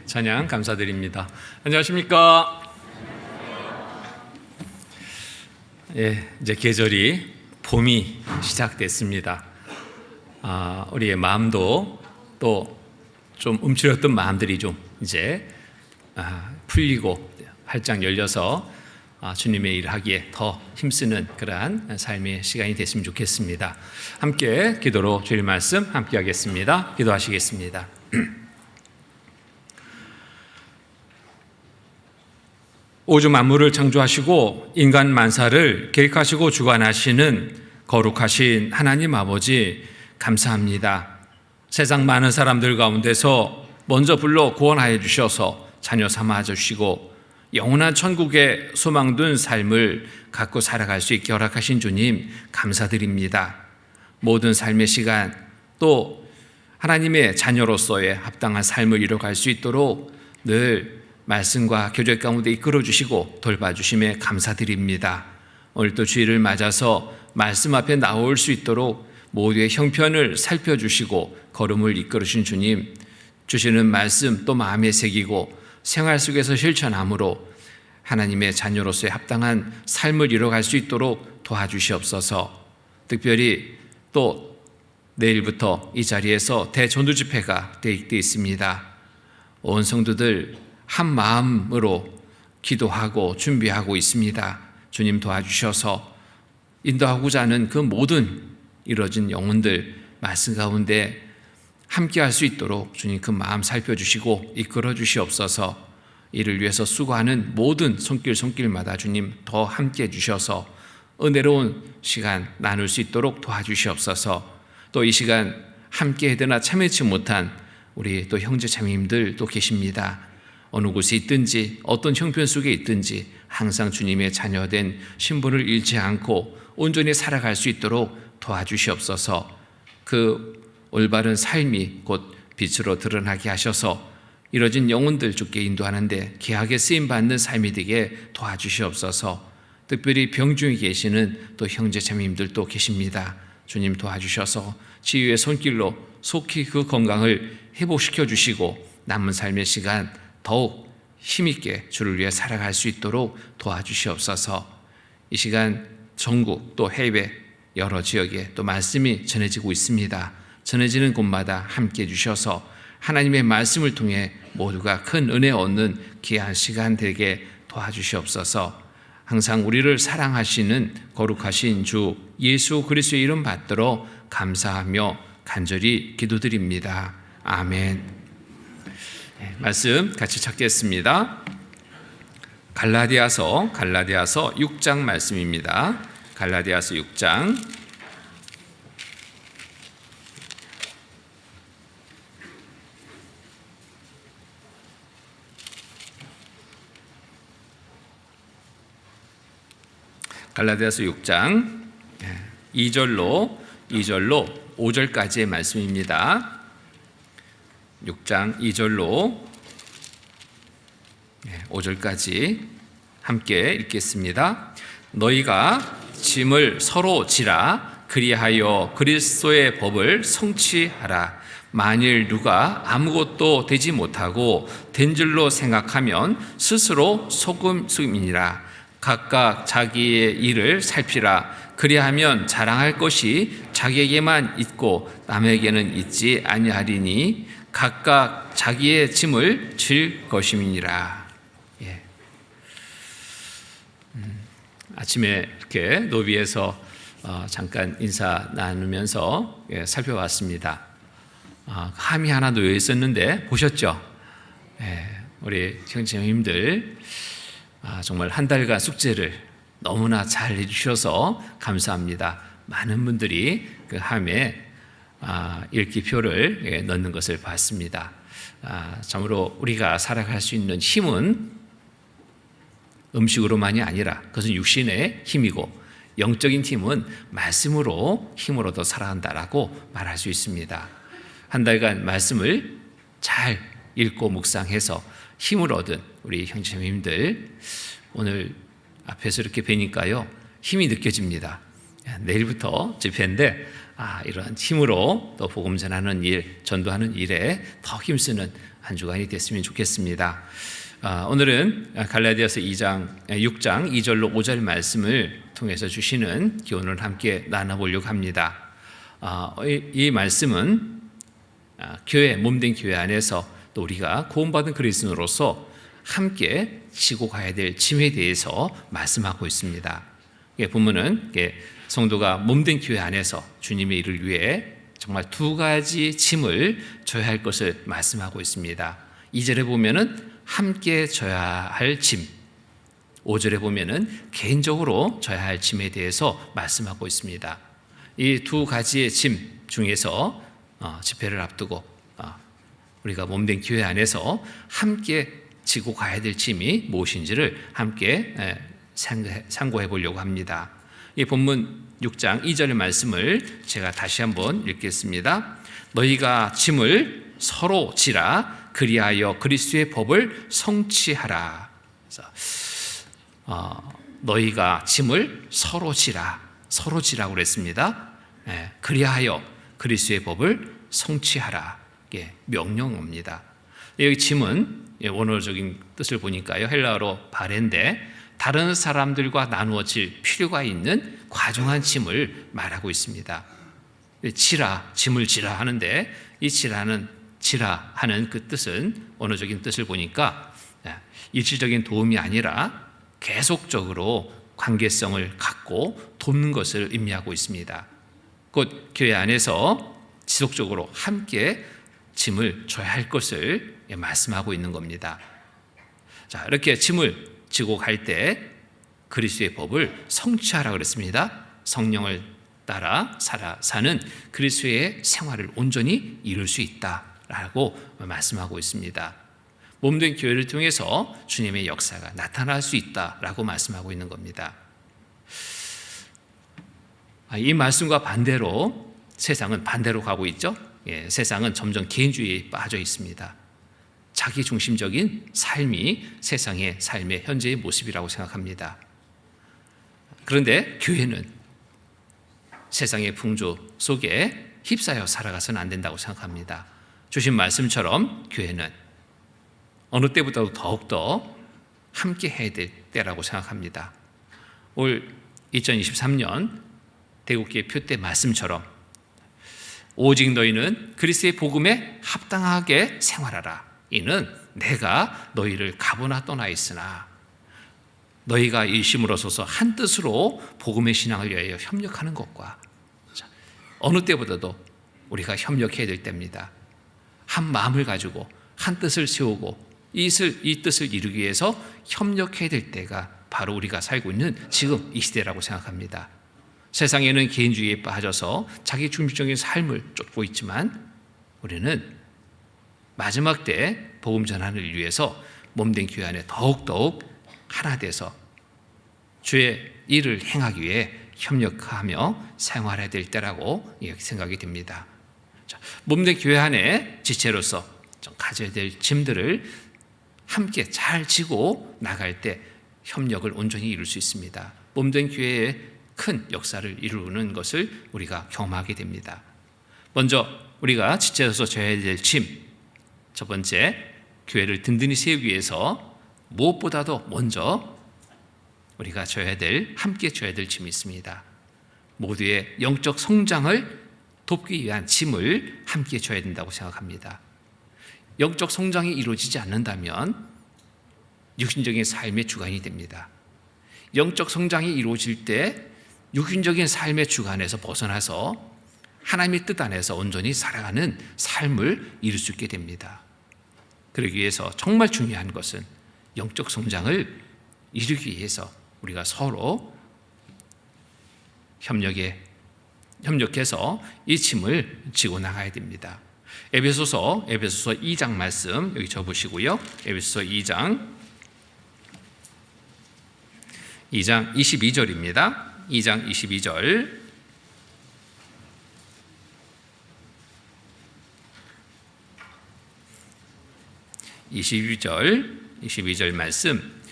찬양 감사드립니다. 안녕하십니까? 이제 계절이 봄이 시작됐습니다. 우리의 마음도 또 좀 움츠렸던 마음들이 좀 이제 풀리고 활짝 열려서 주님의 일을 하기에 더 힘쓰는 그러한 삶의 시간이 됐으면 좋겠습니다. 함께 기도로 주일 말씀 함께 하겠습니다. 기도하시겠습니다. 우주 만물을 창조하시고 인간 만사를 계획하시고 주관하시는 거룩하신 하나님 아버지 감사합니다. 세상 많은 사람들 가운데서 먼저 불러 구원하여 주셔서 자녀 삼아 주시고 영원한 천국에 소망 둔 삶을 갖고 살아갈 수 있게 허락하신 주님 감사드립니다. 모든 삶의 시간 또 하나님의 자녀로서의 합당한 삶을 이뤄갈 수 있도록 늘 말씀과 교제 가운데 이끌어 주시고 돌봐주심에 감사드립니다. 오늘도 주일을 맞아서 말씀 앞에 나올 수 있도록 모두의 형편을 살펴주시고 걸음을 이끌어 주신 주님, 주시는 말씀 또 마음에 새기고 생활 속에서 실천함으로 하나님의 자녀로서의 합당한 삶을 이뤄갈 수 있도록 도와주시옵소서. 특별히 또 내일부터 이 자리에서 대전도 집회가 되어 있습니다. 온 성도들 한 마음으로 기도하고 준비하고 있습니다. 주님 도와주셔서 인도하고자 하는 그 모든 이루어진 영혼들 말씀 가운데 함께 할 수 있도록 주님 그 마음 살펴주시고 이끌어 주시옵소서. 이를 위해서 수고하는 모든 손길마다 주님 더 함께 해주셔서 은혜로운 시간 나눌 수 있도록 도와주시옵소서. 또 이 시간 함께 해드나 참여치 못한 우리 또 형제 자매님들도 계십니다. 어느 곳에 있든지 어떤 형편 속에 있든지 항상 주님의 자녀된 신분을 잃지 않고 온전히 살아갈 수 있도록 도와주시옵소서. 그 올바른 삶이 곧 빛으로 드러나게 하셔서 이뤄진 영혼들 주께 인도하는데 귀하게 쓰임받는 삶이 되게 도와주시옵소서. 특별히 병중에 계시는 또 형제 자매님들도 계십니다. 주님 도와주셔서 치유의 손길로 속히 그 건강을 회복시켜 주시고 남은 삶의 시간 더욱 힘있게 주를 위해 살아갈 수 있도록 도와주시옵소서. 이 시간 전국 또 해외 여러 지역에 또 말씀이 전해지고 있습니다. 전해지는 곳마다 함께 해주셔서 하나님의 말씀을 통해 모두가 큰 은혜 얻는 귀한 시간 되게 도와주시옵소서. 항상 우리를 사랑하시는 거룩하신 주 예수 그리스도의 이름 받들어 감사하며 간절히 기도드립니다. 아멘. 말씀 같이 찾겠습니다. 갈라디아서 6장 말씀입니다. 갈라디아서 6장 2절로 5절까지의 말씀입니다. 6장 2절로 5절까지 함께 읽겠습니다. 너희가 짐을 서로 지라 그리하여 그리스도의 법을 성취하라. 만일 누가 아무것도 되지 못하고 된 줄로 생각하면 스스로 속음이니라. 각각 자기의 일을 살피라. 그리하면 자랑할 것이 자기에게만 있고 남에게는 있지 아니하리니 각각 자기의 짐을 질 것임이니라. 아침에 이렇게 노비에서 잠깐 인사 나누면서 살펴봤습니다. 함이 하나 놓여 있었는데 보셨죠? 우리 형제님들 정말 한 달간 숙제를 너무나 잘 해주셔서 감사합니다. 많은 분들이 그 함에 읽기표를 넣는 것을 봤습니다. 참으로 우리가 살아갈 수 있는 힘은 음식으로만이 아니라 그것은 육신의 힘이고 영적인 힘은 말씀으로 힘으로 더 살아간다라고 말할 수 있습니다. 한 달간 말씀을 잘 읽고 묵상해서 힘을 얻은 우리 형제님들 오늘 앞에서 이렇게 뵈니까요 힘이 느껴집니다. 내일부터 집회인데 이러한 힘으로 또 복음 전하는 일, 전도하는 일에 더 힘쓰는 한 주간이 됐으면 좋겠습니다. 오늘은 갈라디아서 6장 2절로 5절 말씀을 통해서 주시는 교훈을 함께 나눠보려고 합니다. 이 말씀은 교회, 몸된 교회 안에서 또 우리가 구원받은 그리스도인으로서 함께 지고 가야 될 짐에 대해서 말씀하고 있습니다. 본문은 성도가 몸된 교회 안에서 주님의 일을 위해 정말 두 가지 짐을 져야 할 것을 말씀하고 있습니다. 2절에 보면은 함께 져야 할 짐, 5절에 보면은 개인적으로 져야 할 짐에 대해서 말씀하고 있습니다. 이 두 가지의 짐 중에서 집회를 앞두고 우리가 몸된 교회 안에서 함께 지고 가야 될 짐이 무엇인지를 함께 상고해 보려고 합니다. 이 본문 6장 2절의 말씀을 제가 다시 한번 읽겠습니다. 너희가 짐을 서로 지라 그리하여 그리스도의 법을 성취하라. 너희가 짐을 서로 지라고 그랬습니다. 그리하여 그리스도의 법을 성취하라. 명령어입니다. 여기 짐은 원어적인 뜻을 보니까요, 헬라어로 바렌데 다른 사람들과 나누어질 필요가 있는 과중한 짐을 말하고 있습니다. 짐을 지라 하는데 이 지라 하는 그 뜻은 원어적인 뜻을 보니까 일시적인 도움이 아니라 계속적으로 관계성을 갖고 돕는 것을 의미하고 있습니다. 곧 교회 안에서 지속적으로 함께 짐을 져야 할 것을 말씀하고 있는 겁니다. 자, 이렇게 짐을 지고 갈 때 그리스도의 법을 성취하라 그랬습니다. 성령을 따라 사는 그리스도의 생활을 온전히 이룰 수 있다라고 말씀하고 있습니다. 몸된 교회를 통해서 주님의 역사가 나타날 수 있다라고 말씀하고 있는 겁니다. 이 말씀과 반대로 세상은 반대로 가고 있죠. 세상은 점점 개인주의에 빠져 있습니다. 자기 중심적인 삶이 세상의 삶의 현재의 모습이라고 생각합니다. 그런데 교회는 세상의 풍조 속에 휩싸여 살아가서는 안 된다고 생각합니다. 주신 말씀처럼 교회는 어느 때보다도 더욱더 함께 해야 될 때라고 생각합니다. 올 2023년 대국교회 표대 말씀처럼 오직 너희는 그리스도의 복음에 합당하게 생활하라. 이는 내가 너희를 가보나 떠나 있으나 너희가 일심으로 서서 한 뜻으로 복음의 신앙을 위하여 협력하는 것과 어느 때보다도 우리가 협력해야 될 때입니다. 한 마음을 가지고 한 뜻을 세우고 이 뜻을 이루기 위해서 협력해야 될 때가 바로 우리가 살고 있는 지금 이 시대라고 생각합니다. 세상에는 개인주의에 빠져서 자기 중심적인 삶을 쫓고 있지만 우리는 마지막 때 복음 전환을 위해서 몸된 교회 안에 더욱더욱 하나 돼서 주의 일을 행하기 위해 협력하며 생활해야 될 때라고 생각이 됩니다. 몸된 교회 안에 지체로서 좀 가져야 될 짐들을 함께 잘 지고 나갈 때 협력을 온전히 이룰 수 있습니다. 몸된 교회의 큰 역사를 이루는 것을 우리가 경험하게 됩니다. 먼저 우리가 지체로서 져야 될 짐, 첫 번째, 교회를 든든히 세우기 위해서 무엇보다도 먼저 우리가 함께 져야 될 짐이 있습니다. 모두의 영적 성장을 돕기 위한 짐을 함께 져야 된다고 생각합니다. 영적 성장이 이루어지지 않는다면 육신적인 삶의 주관이 됩니다. 영적 성장이 이루어질 때 육신적인 삶의 주관에서 벗어나서 하나님의 뜻 안에서 온전히 살아가는 삶을 이룰 수 있게 됩니다. 그러기 위해서 정말 중요한 것은 영적 성장을 이루기 위해서 우리가 서로 협력해서 이 짐을 지고 나가야 됩니다. 에베소서 2장 말씀 여기 적으시고요. 에베소서 2장 22절입니다. 2장 22절. (22절) 말씀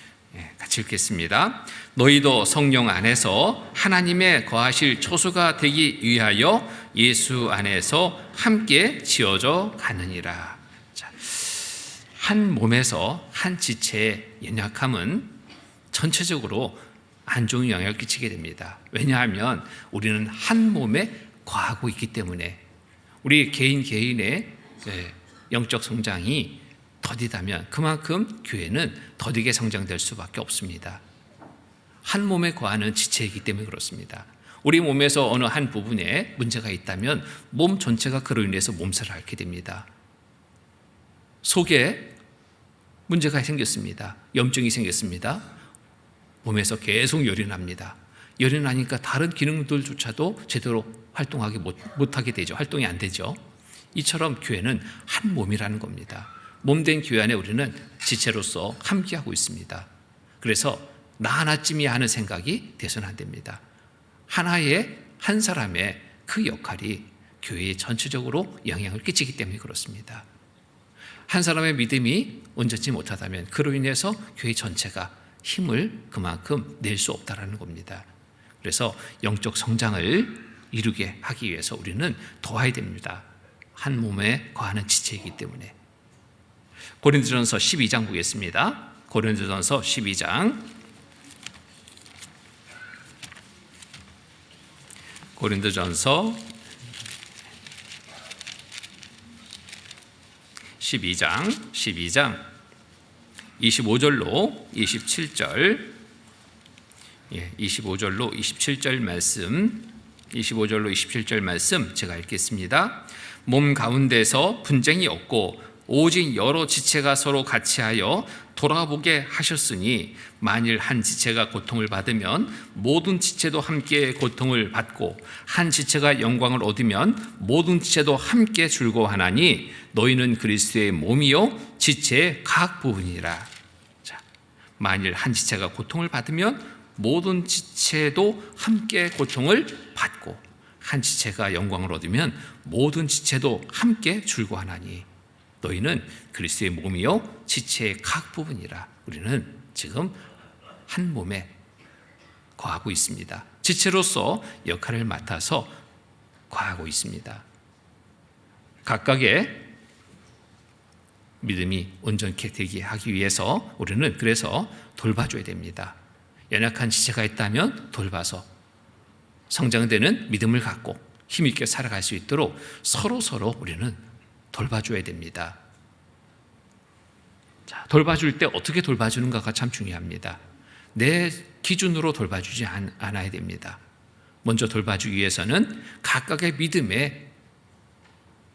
같이 읽겠습니다. 너희도 성령 안에서 하나님의 거하실 초소가 되기 위하여 예수 안에서 함께 지어져 가느니라. 자, 한 몸에서 한 지체의 연약함은 전체적으로 안 좋은 영향을 끼치게 됩니다. 왜냐하면 우리는 한 몸에 거하고 있기 때문에 우리 개인의 영적 성장이 더디다면 그만큼 교회는 더디게 성장될 수밖에 없습니다. 한 몸에 거하는 지체이기 때문에 그렇습니다. 우리 몸에서 어느 한 부분에 문제가 있다면 몸 전체가 그로 인해서 몸살을 앓게 됩니다. 속에 문제가 생겼습니다. 염증이 생겼습니다. 몸에서 계속 열이 납니다. 열이 나니까 다른 기능들조차도 제대로 활동하기 못하게 되죠. 활동이 안 되죠. 이처럼 교회는 한 몸이라는 겁니다. 몸된 교회 안에 우리는 지체로서 함께하고 있습니다. 그래서 나 하나쯤이야 하는 생각이 돼서는 안 됩니다. 한 사람의 그 역할이 교회에 전체적으로 영향을 끼치기 때문에 그렇습니다. 한 사람의 믿음이 온전치 못하다면 그로 인해서 교회 전체가 힘을 그만큼 낼 수 없다라는 겁니다. 그래서 영적 성장을 이루게 하기 위해서 우리는 도와야 됩니다. 한 몸에 거하는 지체이기 때문에. 고린도전서 12장 보겠습니다. 고린도전서 12장. 고린도전서 12장 25절로 27절 25절로 27절 말씀 25절로 27절 말씀 제가 읽겠습니다. 몸 가운데서 분쟁이 없고 오직 여러 지체가 서로 같이하여 돌아보게 하셨으니 만일 한 지체가 고통을 받으면 모든 지체도 함께 고통을 받고 한 지체가 영광을 얻으면 모든 지체도 함께 즐거워하나니 너희는 그리스도의 몸이요 지체의 각 부분이라. 자, 만일 한 지체가 고통을 받으면 모든 지체도 함께 고통을 받고 한 지체가 영광을 얻으면 모든 지체도 함께 즐거워하나니 너희는 그리스도의 몸이요 지체의 각 부분이라. 우리는 지금 한 몸에 거하고 있습니다. 지체로서 역할을 맡아서 거하고 있습니다. 각각의 믿음이 온전케 되게 하기 위해서 우리는 그래서 돌봐줘야 됩니다. 연약한 지체가 있다면 돌봐서 성장되는 믿음을 갖고 힘있게 살아갈 수 있도록 서로 우리는 돌봐줘야 됩니다. 자, 돌봐줄 때 어떻게 돌봐주는가가 참 중요합니다. 내 기준으로 돌봐주지 않아야 됩니다. 먼저 돌봐주기 위해서는 각각의 믿음에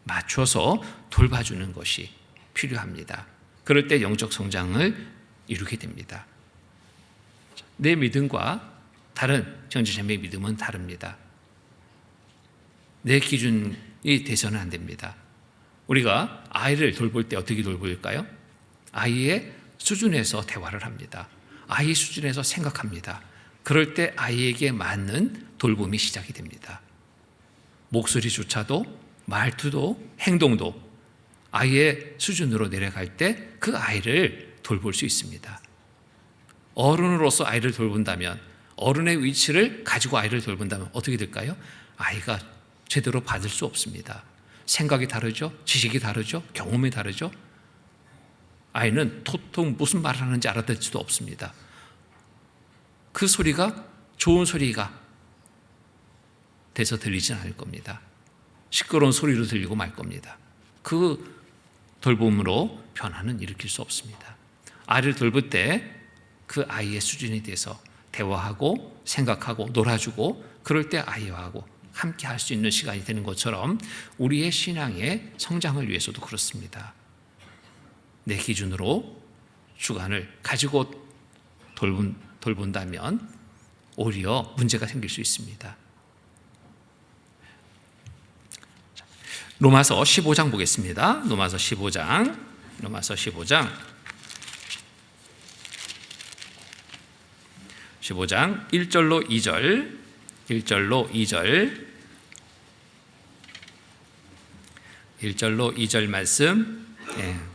맞춰서 돌봐주는 것이 필요합니다. 그럴 때 영적 성장을 이루게 됩니다. 내 믿음과 다른 형제자매의 믿음은 다릅니다. 내 기준이 돼서는 안 됩니다. 우리가 아이를 돌볼 때 어떻게 돌볼까요? 아이의 수준에서 대화를 합니다. 아이의 수준에서 생각합니다. 그럴 때 아이에게 맞는 돌봄이 시작이 됩니다. 목소리조차도 말투도 행동도 아이의 수준으로 내려갈 때 그 아이를 돌볼 수 있습니다. 어른으로서 아이를 돌본다면, 어른의 위치를 가지고 아이를 돌본다면 어떻게 될까요? 아이가 제대로 받을 수 없습니다. 생각이 다르죠? 지식이 다르죠? 경험이 다르죠? 아이는 도통 무슨 말을 하는지 알아듣을 수도 없습니다. 그 소리가 좋은 소리가 돼서 들리진 않을 겁니다. 시끄러운 소리로 들리고 말 겁니다. 그 돌봄으로 변화는 일으킬 수 없습니다. 아이를 돌볼 때 그 아이의 수준에 대해서 대화하고 생각하고 놀아주고 그럴 때 아이와하고 함께 할 수 있는 시간이 되는 것처럼 우리의 신앙의 성장을 위해서도 그렇습니다. 내 기준으로 주관을 가지고 돌본다면 오히려 문제가 생길 수 있습니다. 로마서 15장 보겠습니다. 로마서 15장 1절로 2절 1절로 2절 말씀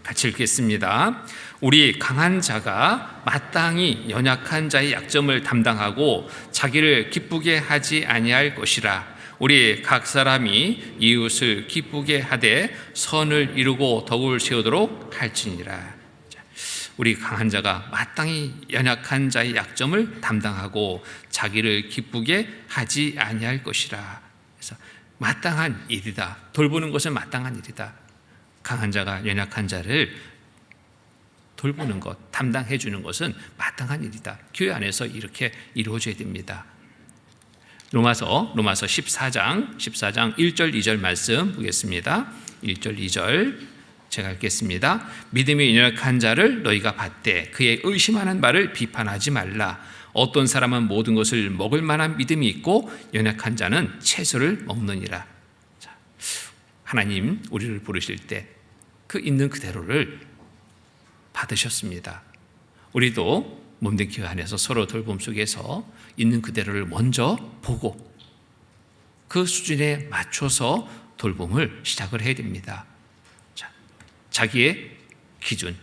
같이 읽겠습니다. 우리 강한 자가 마땅히 연약한 자의 약점을 담당하고 자기를 기쁘게 하지 아니할 것이라. 우리 각 사람이 이웃을 기쁘게 하되 선을 이루고 덕을 세우도록 할지니라. 우리 강한 자가 마땅히 연약한 자의 약점을 담당하고 자기를 기쁘게 하지 아니할 것이라. 그래서 마땅한 일이다. 돌보는 것은 마땅한 일이다. 강한 자가 연약한 자를 돌보는 것, 담당해 주는 것은 마땅한 일이다. 교회 안에서 이렇게 이루어져야 됩니다. 로마서 14장 1절 2절 말씀 보겠습니다. 1절 2절 제가 읽겠습니다. 믿음이 연약한 자를 너희가 받되 그의 의심하는 바를 비판하지 말라. 어떤 사람은 모든 것을 먹을 만한 믿음이 있고 연약한 자는 채소를 먹느니라. 하나님 우리를 부르실 때 그 있는 그대로를 받으셨습니다. 우리도 몸된 교회 안에서 서로 돌봄 속에서 있는 그대로를 먼저 보고 그 수준에 맞춰서 돌봄을 시작을 해야 됩니다. 자기의 기준의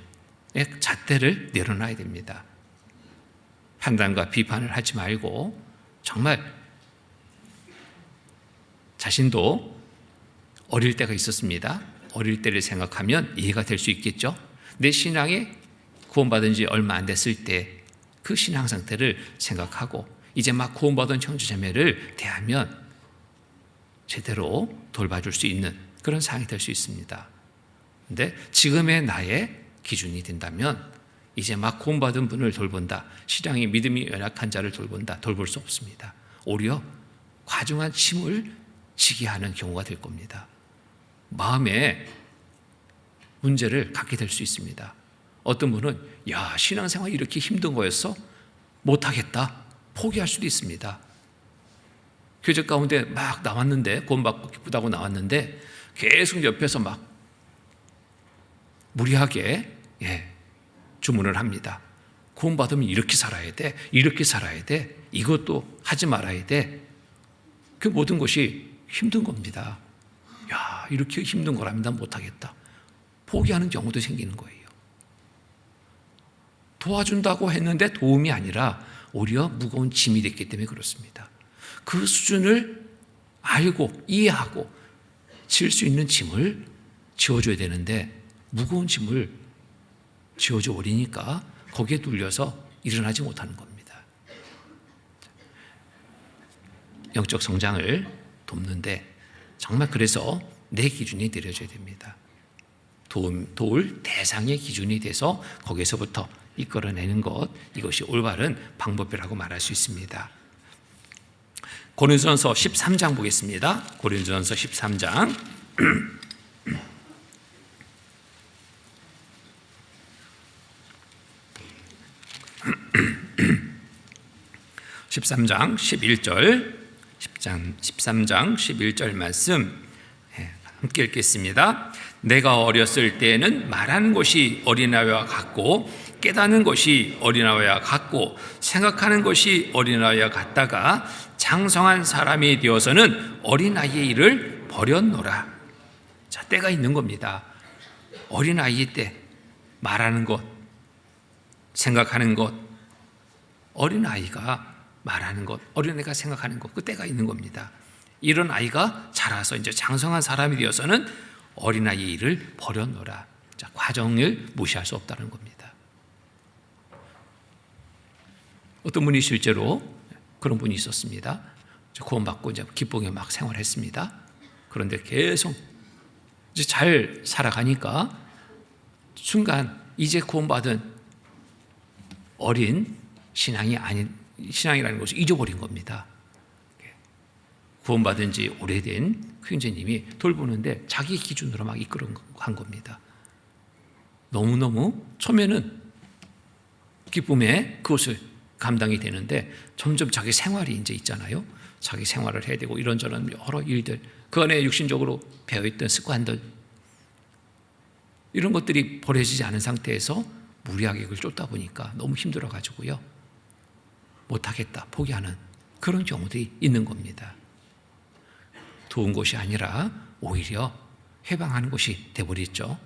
잣대를 내려놔야 됩니다. 판단과 비판을 하지 말고 정말 자신도 어릴 때가 있었습니다. 어릴 때를 생각하면 이해가 될 수 있겠죠. 내 신앙에 구원받은 지 얼마 안 됐을 때 그 신앙 상태를 생각하고 이제 막 구원받은 형제자매를 대하면 제대로 돌봐줄 수 있는 그런 상황이 될 수 있습니다. 그런데 지금의 나의 기준이 된다면 이제 막 구원받은 분을 돌본다, 신앙이 믿음이 연약한 자를 돌본다, 돌볼 수 없습니다. 오히려 과중한 힘을 지게 하는 경우가 될 겁니다. 마음에 문제를 갖게 될 수 있습니다. 어떤 분은 야, 신앙생활 이렇게 힘든 거였어? 못하겠다, 포기할 수도 있습니다. 교제 가운데 막 나왔는데, 구원받고 기쁘다고 나왔는데 계속 옆에서 막 무리하게 주문을 합니다. 구원받으면 이렇게 살아야 돼, 이렇게 살아야 돼, 이것도 하지 말아야 돼. 그 모든 것이 힘든 겁니다. 야, 이렇게 힘든 거라면 난 못하겠다, 포기하는 경우도 생기는 거예요. 도와준다고 했는데 도움이 아니라 오히려 무거운 짐이 됐기 때문에 그렇습니다. 그 수준을 알고 이해하고 질 수 있는 짐을 지어줘야 되는데 무거운 짐을 지어줘 버리니까 거기에 눌려서 일어나지 못하는 겁니다. 영적 성장을 돕는데 정말 그래서 내 기준이 내려져야 됩니다. 도울 대상의 기준이 돼서 거기서부터 이끌어내는 것, 이것이 올바른 방법이라고 말할 수 있습니다. 고린도전서 13장 보겠습니다. 고린도전서 13장 13장 11절 13장 11절 말씀 함께 읽겠습니다. 내가 어렸을 때에는 말하는 것이 어린아이와 같고 깨닫는 것이 어린아이와 같고 생각하는 것이 어린아이와 같다가 장성한 사람이 되어서는 어린아이의 일을 버렸노라. 자, 때가 있는 겁니다. 어린아이의 때 말하는 것, 생각하는 것, 어린아이가 말하는 것, 어린아이가 생각하는 것, 그 때가 있는 겁니다. 이런 아이가 자라서 이제 장성한 사람이 되어서는 어린아이의 일을 버렸노라. 자, 과정을 무시할 수 없다는 겁니다. 어떤 분이 실제로 그런 분이 있었습니다. 구원받고 이제 기쁘게 막 생활했습니다. 그런데 계속 이제 잘 살아가니까 순간 이제 구원받은 어린 신앙이라는 것을 잊어버린 겁니다. 구원받은 지 오래된 그 형제님이 돌보는데 자기 기준으로 막 이끌어 간 겁니다. 너무너무 처음에는 기쁨에 그것을 감당이 되는데 점점 자기 생활이 이제 있잖아요. 자기 생활을 해야 되고 이런저런 여러 일들, 그 안에 육신적으로 배어있던 습관들, 이런 것들이 버려지지 않은 상태에서 무리하게 그걸 쫓다 보니까 너무 힘들어가지고요, 못하겠다, 포기하는 그런 경우들이 있는 겁니다. 도운 것이 아니라 오히려 해방하는 것이 되어버렸죠.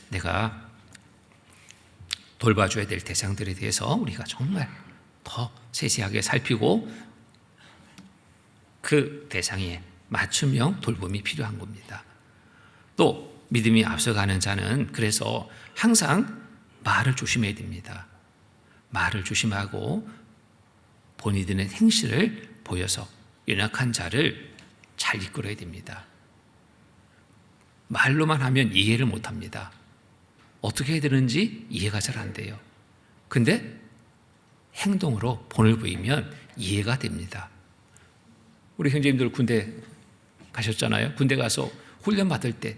내가 돌봐줘야 될 대상들에 대해서 우리가 정말 더 세세하게 살피고 그 대상에 맞춤형 돌봄이 필요한 겁니다. 또 믿음이 앞서가는 자는 그래서 항상 말을 조심해야 됩니다. 말을 조심하고 본인들의 행실을 보여서 연약한 자를 잘 이끌어야 됩니다. 말로만 하면 이해를 못합니다. 어떻게 해야 되는지 이해가 잘 안 돼요. 근데 행동으로 본을 보이면 이해가 됩니다. 우리 형제님들 군대 가셨잖아요. 군대 가서 훈련 받을 때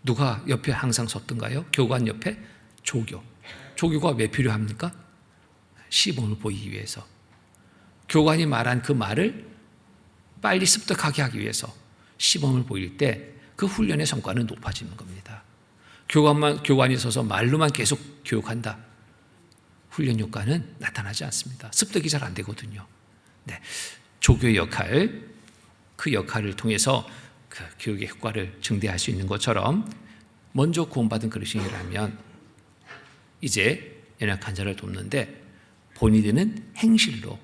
누가 옆에 항상 섰던가요? 교관 옆에? 조교가 왜 필요합니까? 시범을 보이기 위해서. 교관이 말한 그 말을 빨리 습득하게 하기 위해서 시범을 보일 때 그 훈련의 성과는 높아지는 겁니다. 교관이 서서 말로만 계속 교육한다. 훈련 효과는 나타나지 않습니다. 습득이 잘 안 되거든요. 네, 조교의 역할, 그 역할을 통해서 그 교육의 효과를 증대할 수 있는 것처럼 먼저 구원받은 그리스도인이라면 이제 연약한 자를 돕는데 본이 되는 행실로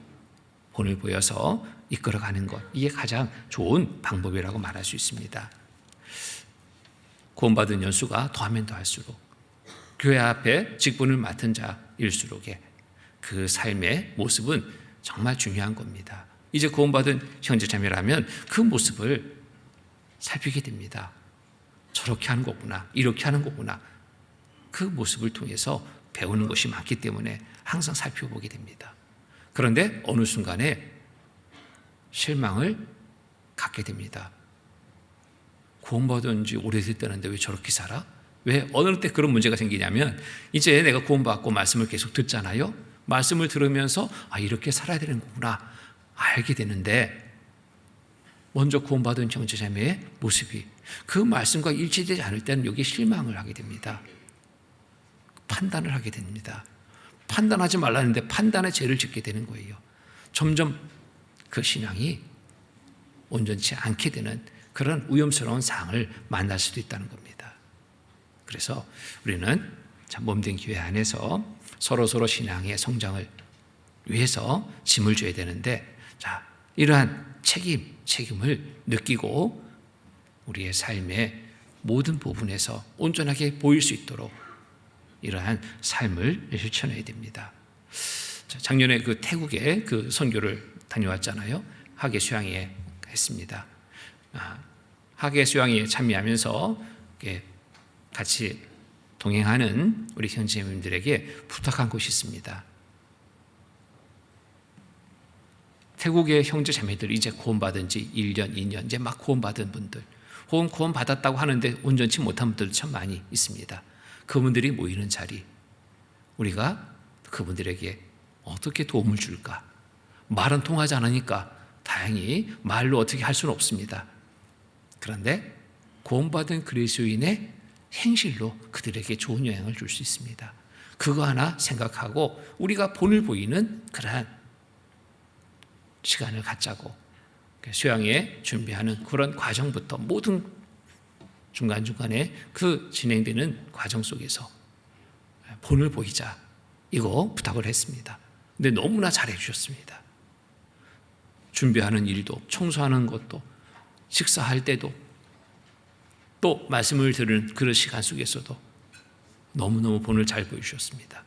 본을 보여서 이끌어가는 것, 이게 가장 좋은 방법이라고 말할 수 있습니다. 구원받은 연수가 더하면 더할수록 교회 앞에 직분을 맡은 자일수록의 그 삶의 모습은 정말 중요한 겁니다. 이제 구원받은 형제자매라면 그 모습을 살피게 됩니다. 저렇게 하는 거구나, 이렇게 하는 거구나. 그 모습을 통해서 배우는 것이 많기 때문에 항상 살펴보게 됩니다. 그런데 어느 순간에 실망을 갖게 됩니다. 구원받은 지 오래됐다는데 왜 저렇게 살아? 왜 어느 때 그런 문제가 생기냐면 이제 내가 구원받고 말씀을 계속 듣잖아요. 말씀을 들으면서 이렇게 살아야 되는 거구나 알게 되는데 먼저 구원받은 형제자매의 모습이 그 말씀과 일치되지 않을 때는 여기에 실망을 하게 됩니다. 판단을 하게 됩니다. 판단하지 말라는데 판단의 죄를 짓게 되는 거예요. 점점 그 신앙이 온전치 않게 되는 그런 위험스러운 상황을 만날 수도 있다는 겁니다. 그래서 우리는 몸된 교회 안에서 서로 신앙의 성장을 위해서 짐을 져야 되는데, 이러한 책임을 느끼고 우리의 삶의 모든 부분에서 온전하게 보일 수 있도록 이러한 삶을 실천해야 됩니다. 작년에 그 태국에 그 선교를 다녀왔잖아요. 하계 수양회 했습니다. 하계 수양회에 참여하면서 같이 동행하는 우리 형제님들에게 부탁한 것이 있습니다. 태국의 형제 자매들 이제 구원받은 지 1년, 2년 이제 막 구원받은 분들, 혹은 구원받았다고 하는데 온전치 못한 분들도 참 많이 있습니다. 그분들이 모이는 자리, 우리가 그분들에게 어떻게 도움을 줄까? 말은 통하지 않으니까 다행히 말로 어떻게 할 수는 없습니다. 그런데 구원받은 그리스도인의 행실로 그들에게 좋은 영향을 줄 수 있습니다. 그거 하나 생각하고 우리가 본을 보이는 그러한 시간을 갖자고 수양회 준비하는 그런 과정부터 모든 중간중간에 그 진행되는 과정 속에서 본을 보이자 이거 부탁을 했습니다. 근데 너무나 잘해 주셨습니다. 준비하는 일도, 청소하는 것도, 식사할 때도, 또 말씀을 들은 그 시간 속에서도 너무너무 본을 잘 보여주셨습니다.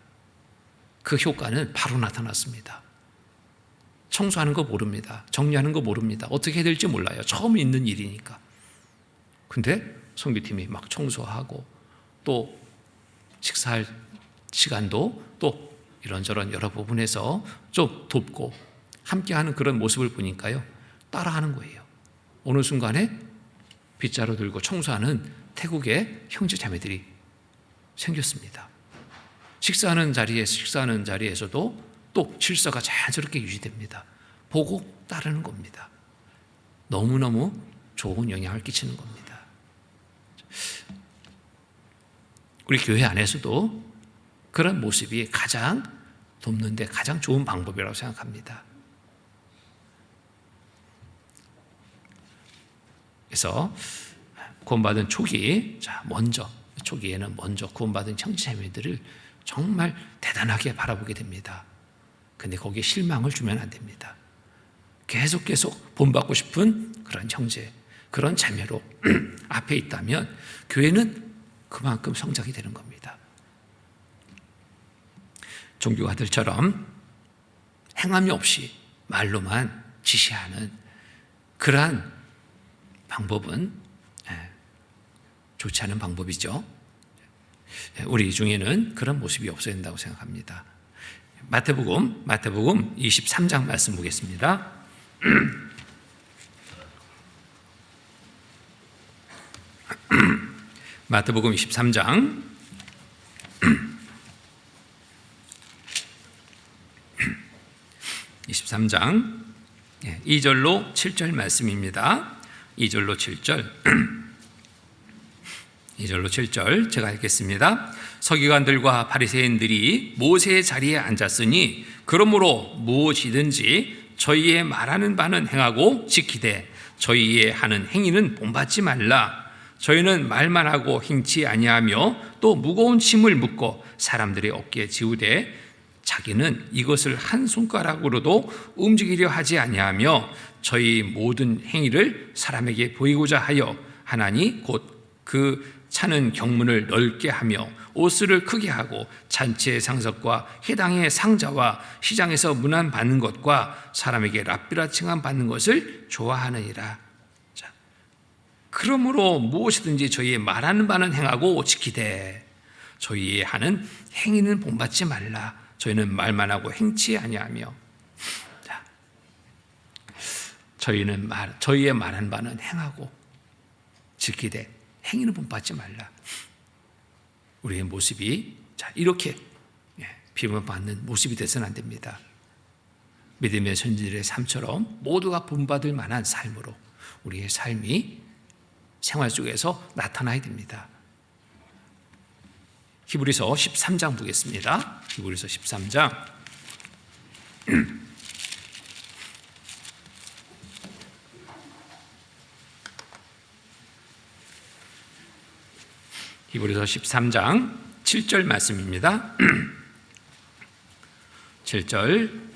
그 효과는 바로 나타났습니다. 청소하는 거 모릅니다. 정리하는 거 모릅니다. 어떻게 해야 될지 몰라요. 처음 있는 일이니까. 근데 선교팀이 막 청소하고 또 식사할 시간도 또 이런저런 여러 부분에서 좀 돕고 함께하는 그런 모습을 보니까요, 따라하는 거예요. 어느 순간에 빗자루 들고 청소하는 태국의 형제 자매들이 생겼습니다. 식사하는 자리에서도 또 질서가 자연스럽게 유지됩니다. 보고 따르는 겁니다. 너무너무 좋은 영향을 끼치는 겁니다. 우리 교회 안에서도 그런 모습이 가장 돕는데 가장 좋은 방법이라고 생각합니다. 그래서 구원받은 초기에는 먼저 구원받은 형제자매들을 정말 대단하게 바라보게 됩니다. 근데 거기에 실망을 주면 안 됩니다. 계속 본받고 싶은 그런 형제, 그런 자매로 앞에 있다면 교회는 그만큼 성장이 되는 겁니다. 종교가들처럼 행함이 없이 말로만 지시하는 그러한 방법은 좋지 않은 방법이죠. 우리 중에는 그런 모습이 없어야 된다고 생각합니다. 마태복음 23장 말씀 보겠습니다. 마태복음 23장 2절로 7절 말씀입니다. 2절로 7절 제가 읽겠습니다. 서기관들과 바리새인들이 모세의 자리에 앉았으니 그러므로 무엇이든지 저희의 말하는 바는 행하고 지키되 저희의 하는 행위는 본받지 말라. 저희는 말만 하고 행치 아니하며 또 무거운 짐을 묶고 사람들의 어깨에 지우되 자기는 이것을 한 손가락으로도 움직이려 하지 아니하며 저희 모든 행위를 사람에게 보이고자 하여 하나니 곧 그 차는 경문을 넓게 하며 옷을 크게 하고 잔치의 상석과 회당의 상자와 시장에서 문안 받는 것과 사람에게 랍비라 칭함 받는 것을 좋아하느니라. 자, 그러므로 무엇이든지 저희의 말하는 바는 행하고 지키되 저희의 하는 행위는 본받지 말라. 저희는 말만 하고 행치 아니하며. 자, 저희의 말한 바는 행하고 지키되 행위는 본받지 말라. 우리의 모습이 이렇게 비판받는 모습이 되서는 안 됩니다. 믿음의 선지자들의 삶처럼 모두가 본받을 만한 삶으로 우리의 삶이 생활 속에서 나타나야 됩니다. 히브리서 13장 보겠습니다. 히브리서 13장 히브리서 13장 7절 말씀입니다. 7절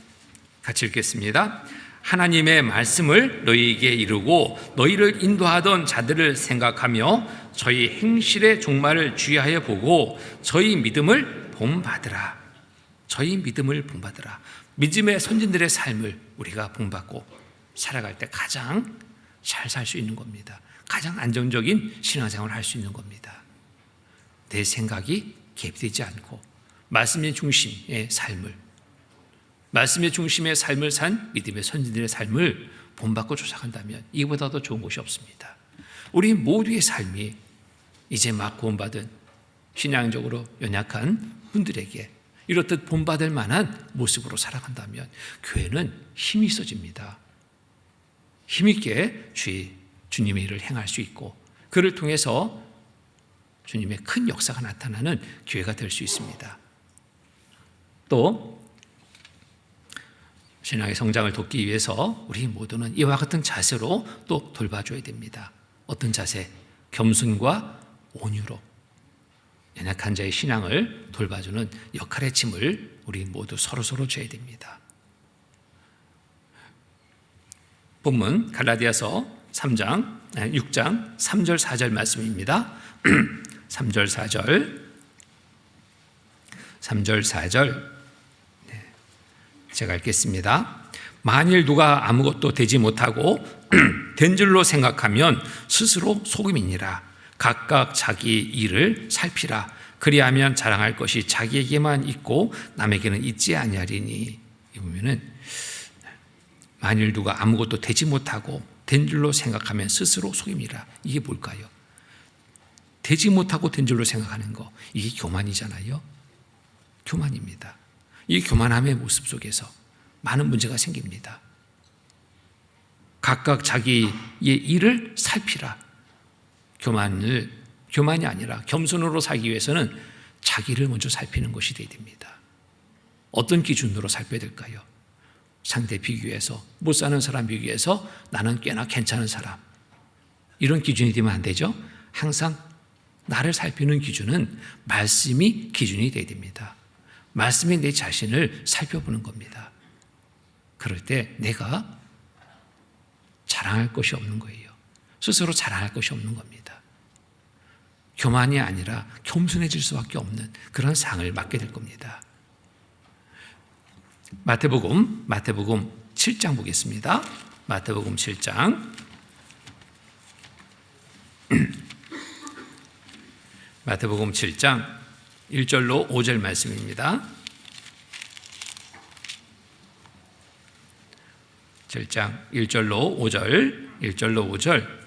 같이 읽겠습니다. 하나님의 말씀을 너희에게 이루고 너희를 인도하던 자들을 생각하며 저희 행실의 종말을 주의하여 보고 저희 믿음을 본받으라. 저희 믿음을 본받으라. 믿음의 선진들의 삶을 우리가 본받고 살아갈 때 가장 잘 살 수 있는 겁니다. 가장 안정적인 신앙생활을 할 수 있는 겁니다. 내 생각이 개입되지 않고 말씀의 중심의 삶을, 말씀의 중심의 삶을 산 믿음의 선진들의 삶을 본받고 쫓아간다면 이보다 더 좋은 것이 없습니다. 우리 모두의 삶이 이제 막 구원받은 신앙적으로 연약한 분들에게 이렇듯 본받을 만한 모습으로 살아간다면 교회는 힘이 있어집니다. 힘있게 주님의 일을 행할 수 있고 그를 통해서 주님의 큰 역사가 나타나는 교회가 될 수 있습니다. 또 신앙의 성장을 돕기 위해서 우리 모두는 이와 같은 자세로 또 돌봐줘야 됩니다. 어떤 자세? 겸손과 온유로 연약한 자의 신앙을 돌봐주는 역할의 짐을 우리 모두 서로 져야 됩니다. 본문 갈라디아서 6장 3절 4절 말씀입니다. 3절 4절 제가 읽겠습니다. 만일 누가 아무것도 되지 못하고 된 줄로 생각하면 스스로 속임이니라. 각각 자기 일을 살피라. 그리하면 자랑할 것이 자기에게만 있고 남에게는 있지 아니하리니. 이 보면은 만일 누가 아무것도 되지 못하고 된 줄로 생각하면 스스로 속임이라. 이게 뭘까요? 되지 못하고 된 줄로 생각하는 거, 이게 교만이잖아요. 교만입니다. 이 교만함의 모습 속에서 많은 문제가 생깁니다. 각각 자기의 일을 살피라. 교만이 아니라 겸손으로 살기 위해서는 자기를 먼저 살피는 것이 되어야 됩니다. 어떤 기준으로 살펴야 될까요? 상대 비교해서, 못 사는 사람 비교해서 나는 꽤나 괜찮은 사람, 이런 기준이 되면 안 되죠. 항상 나를 살피는 기준은 말씀이 기준이 되어야 됩니다. 말씀이 내 자신을 살펴보는 겁니다. 그럴 때 내가 자랑할 것이 없는 거예요. 스스로 자랑할 것이 없는 겁니다. 교만이 아니라 겸손해질 수밖에 없는 그런 상을 맡게 될 겁니다. 마태복음 7장 보겠습니다. 마태복음 7장. 마태복음 7장 1절로 5절 말씀입니다. 7장 1절로 5절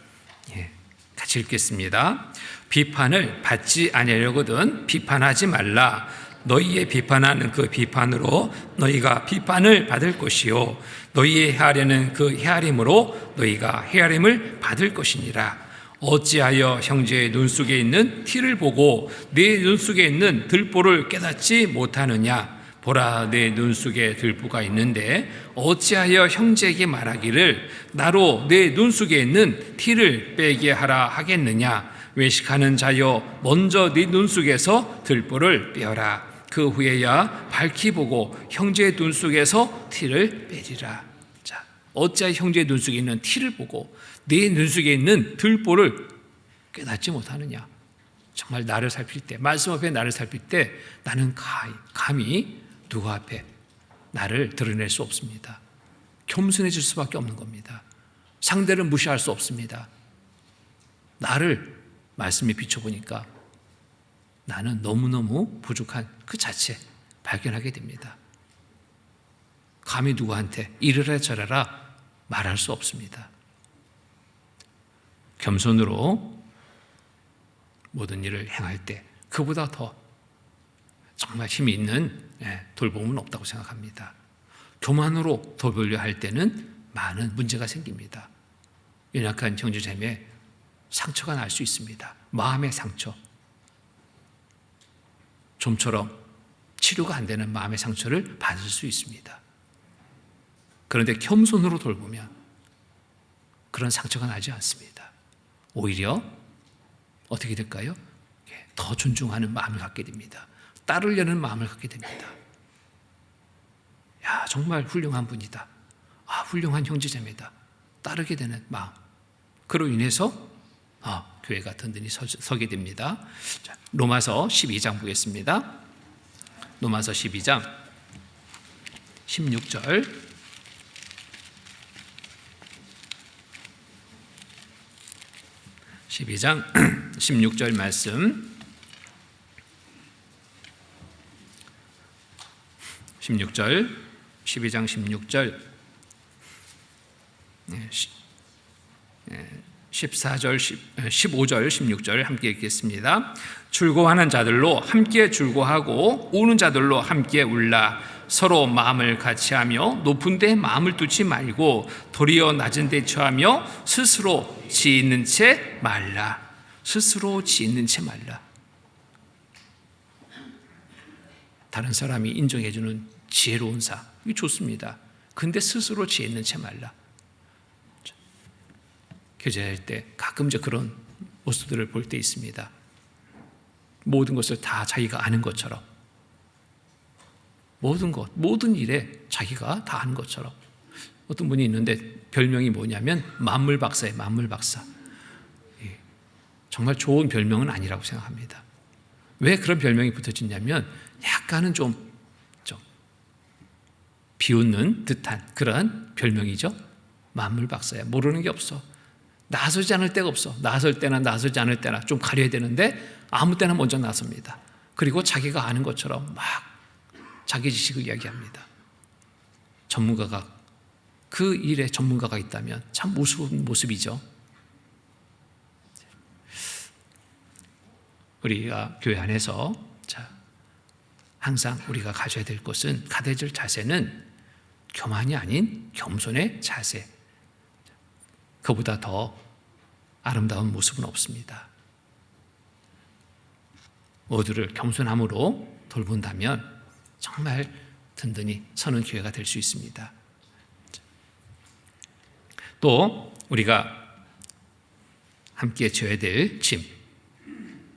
같이 읽겠습니다. 비판을 받지 아니하려거든 비판하지 말라. 너희의 비판하는 그 비판으로 너희가 비판을 받을 것이요 너희의 헤아리는 그 헤아림으로 너희가 헤아림을 받을 것이니라. 어찌하여 형제의 눈 속에 있는 티를 보고 내 눈 속에 있는 들보를 깨닫지 못하느냐. 보라, 내 눈 속에 들보가 있는데 어찌하여 형제에게 말하기를 나로 내 눈 속에 있는 티를 빼게 하라 하겠느냐. 외식하는 자여, 먼저 네 눈 속에서 들보를 빼어라. 그 후에야 밝히 보고 형제의 눈 속에서 티를 빼리라. 자, 어찌하여 형제의 눈 속에 있는 티를 보고 네 눈 속에 있는 들보를 깨닫지 못하느냐. 정말 나를 살필 때, 말씀 앞에 나를 살필 때 나는 감히 누구 앞에 나를 드러낼 수 없습니다. 겸손해질 수밖에 없는 겁니다. 상대를 무시할 수 없습니다. 나를 말씀에 비춰보니까 나는 너무너무 부족한 그 자체 발견하게 됩니다. 감히 누구한테 이래라 저래라 말할 수 없습니다. 겸손으로 모든 일을 행할 때 그보다 더 정말 힘이 있는 돌봄은 없다고 생각합니다. 교만으로 돌보려 할 때는 많은 문제가 생깁니다. 연약한 형제자매에 상처가 날 수 있습니다. 마음의 상처. 좀처럼 치료가 안 되는 마음의 상처를 받을 수 있습니다. 그런데 겸손으로 돌보면 그런 상처가 나지 않습니다. 오히려 어떻게 될까요? 더 존중하는 마음을 갖게 됩니다. 따르려는 마음을 갖게 됩니다. 야, 정말 훌륭한 분이다. 아, 훌륭한 형제자매다. 따르게 되는 마음. 그로 인해서 교회가 든든히 서게 됩니다. 자, 로마서 12장 보겠습니다. 로마서 12장 16절. 12장 16절 말씀. 16절, 12장 16절, 14절, 15절, 16절 함께 읽겠습니다. 즐거워하는 자들로 함께 즐거워하고 우는 자들로 함께 울라. 서로 마음을 같이하며 높은 데 마음을 두지 말고 도리어 낮은 데 처하며 스스로 지있는 채 말라. 스스로 지있는 채 말라. 다른 사람이 인정해주는 지혜로운 사, 이게 좋습니다. 근데 스스로 지혜 있는 채 말라. 교제할 때 가끔 그런 모습들을 볼 때 있습니다. 모든 것을 다 자기가 아는 것처럼, 모든 일에 자기가 다 아는 것처럼. 어떤 분이 있는데 별명이 뭐냐면 만물박사예요. 만물박사. 정말 좋은 별명은 아니라고 생각합니다. 왜 그런 별명이 붙어졌냐면 약간은 좀 비웃는 듯한 그런 별명이죠. 만물박사야. 모르는 게 없어. 나서지 않을 때가 없어. 나설 때나 나서지 않을 때나 좀 가려야 되는데 아무 때나 먼저 나섭니다. 그리고 자기가 아는 것처럼 막 자기 지식을 이야기합니다. 전문가가, 그 일에 전문가가 있다면 참 우스운 모습이죠. 우리가 교회 안에서 항상 우리가 가져야 될 것은, 가져야 될 자세는 교만이 아닌 겸손의 자세. 그보다 더 아름다운 모습은 없습니다. 모두를 겸손함으로 돌본다면 정말 든든히 서는 교회가 될 수 있습니다. 또 우리가 함께 져야 될 짐,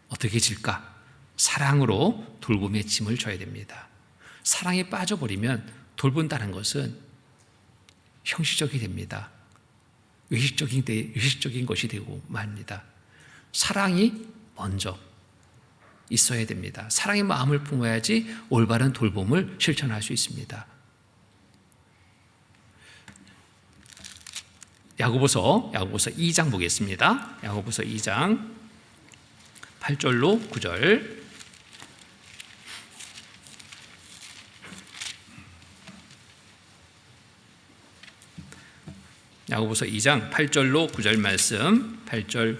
어떻게 질까? 사랑으로 돌봄의 짐을 져야 됩니다. 사랑에 빠져버리면 돌본다는 것은 형식적이 됩니다. 의식적인 것이 되고 말입니다. 사랑이 먼저 있어야 됩니다. 사랑의 마음을 품어야지 올바른 돌봄을 실천할 수 있습니다. 야고보서 2장 보겠습니다. 야고보서 2장 8절로 9절. 야고보서 2장 8절로 9절 말씀. 8절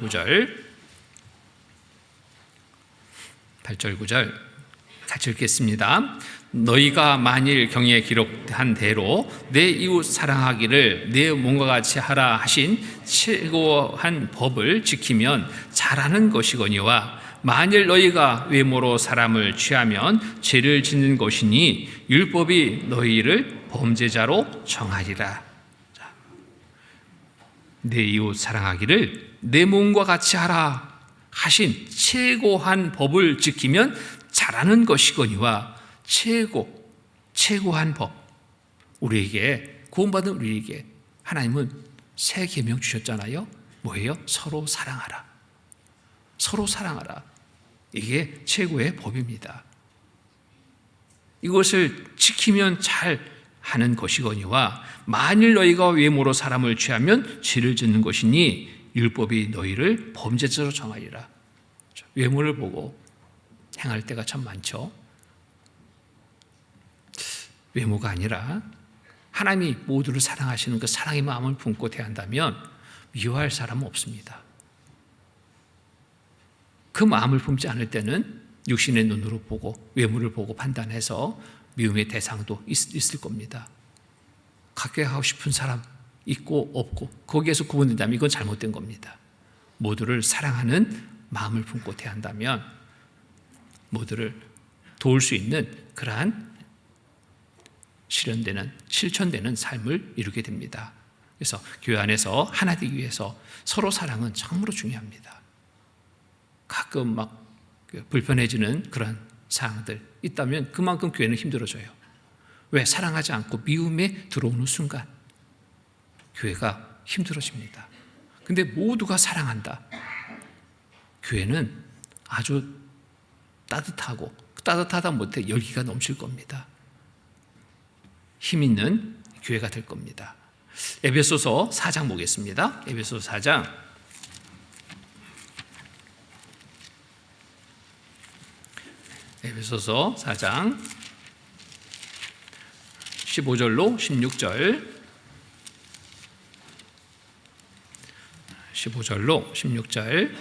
9절 같이 읽겠습니다. 너희가 만일 경에 기록한 대로 내 이웃 사랑하기를 내 몸과 같이 하라 하신 최고한 법을 지키면 잘하는 것이거니와 만일 너희가 외모로 사람을 취하면 죄를 짓는 것이니 율법이 너희를 범죄자로 정하리라. 내 이웃 사랑하기를 내 몸과 같이 하라 하신 최고한 법을 지키면 잘하는 것이거니와 최고한 법, 우리에게 구원받은 우리에게 하나님은 새 계명 주셨잖아요. 뭐예요? 서로 사랑하라. 서로 사랑하라. 이게 최고의 법입니다. 이것을 지키면 잘 하는 것이거니와 만일 너희가 외모로 사람을 취하면 죄를 짓는 것이니 율법이 너희를 범죄자로 정하리라. 외모를 보고 행할 때가 참 많죠. 외모가 아니라 하나님이 모두를 사랑하시는 그 사랑의 마음을 품고 대한다면 미워할 사람은 없습니다. 그 마음을 품지 않을 때는 육신의 눈으로 보고 외모를 보고 판단해서 미움의 대상도 있을 겁니다. 가까이 하고 싶은 사람 있고 없고 거기에서 구분된다면 이건 잘못된 겁니다. 모두를 사랑하는 마음을 품고 대한다면 모두를 도울 수 있는 그러한 실천되는 삶을 이루게 됩니다. 그래서 교회 안에서 하나 되기 위해서 서로 사랑은 참으로 중요합니다. 가끔 막 불편해지는 그런 사항들 있다면 그만큼 교회는 힘들어져요. 왜? 사랑하지 않고 미움에 들어오는 순간 교회가 힘들어집니다. 근데 모두가 사랑한다. 교회는 아주 따뜻하다 못해 열기가 넘칠 겁니다. 힘 있는 교회가 될 겁니다. 에베소서 4장 보겠습니다. 에베소서 4장 15절로 16절 15절로 16절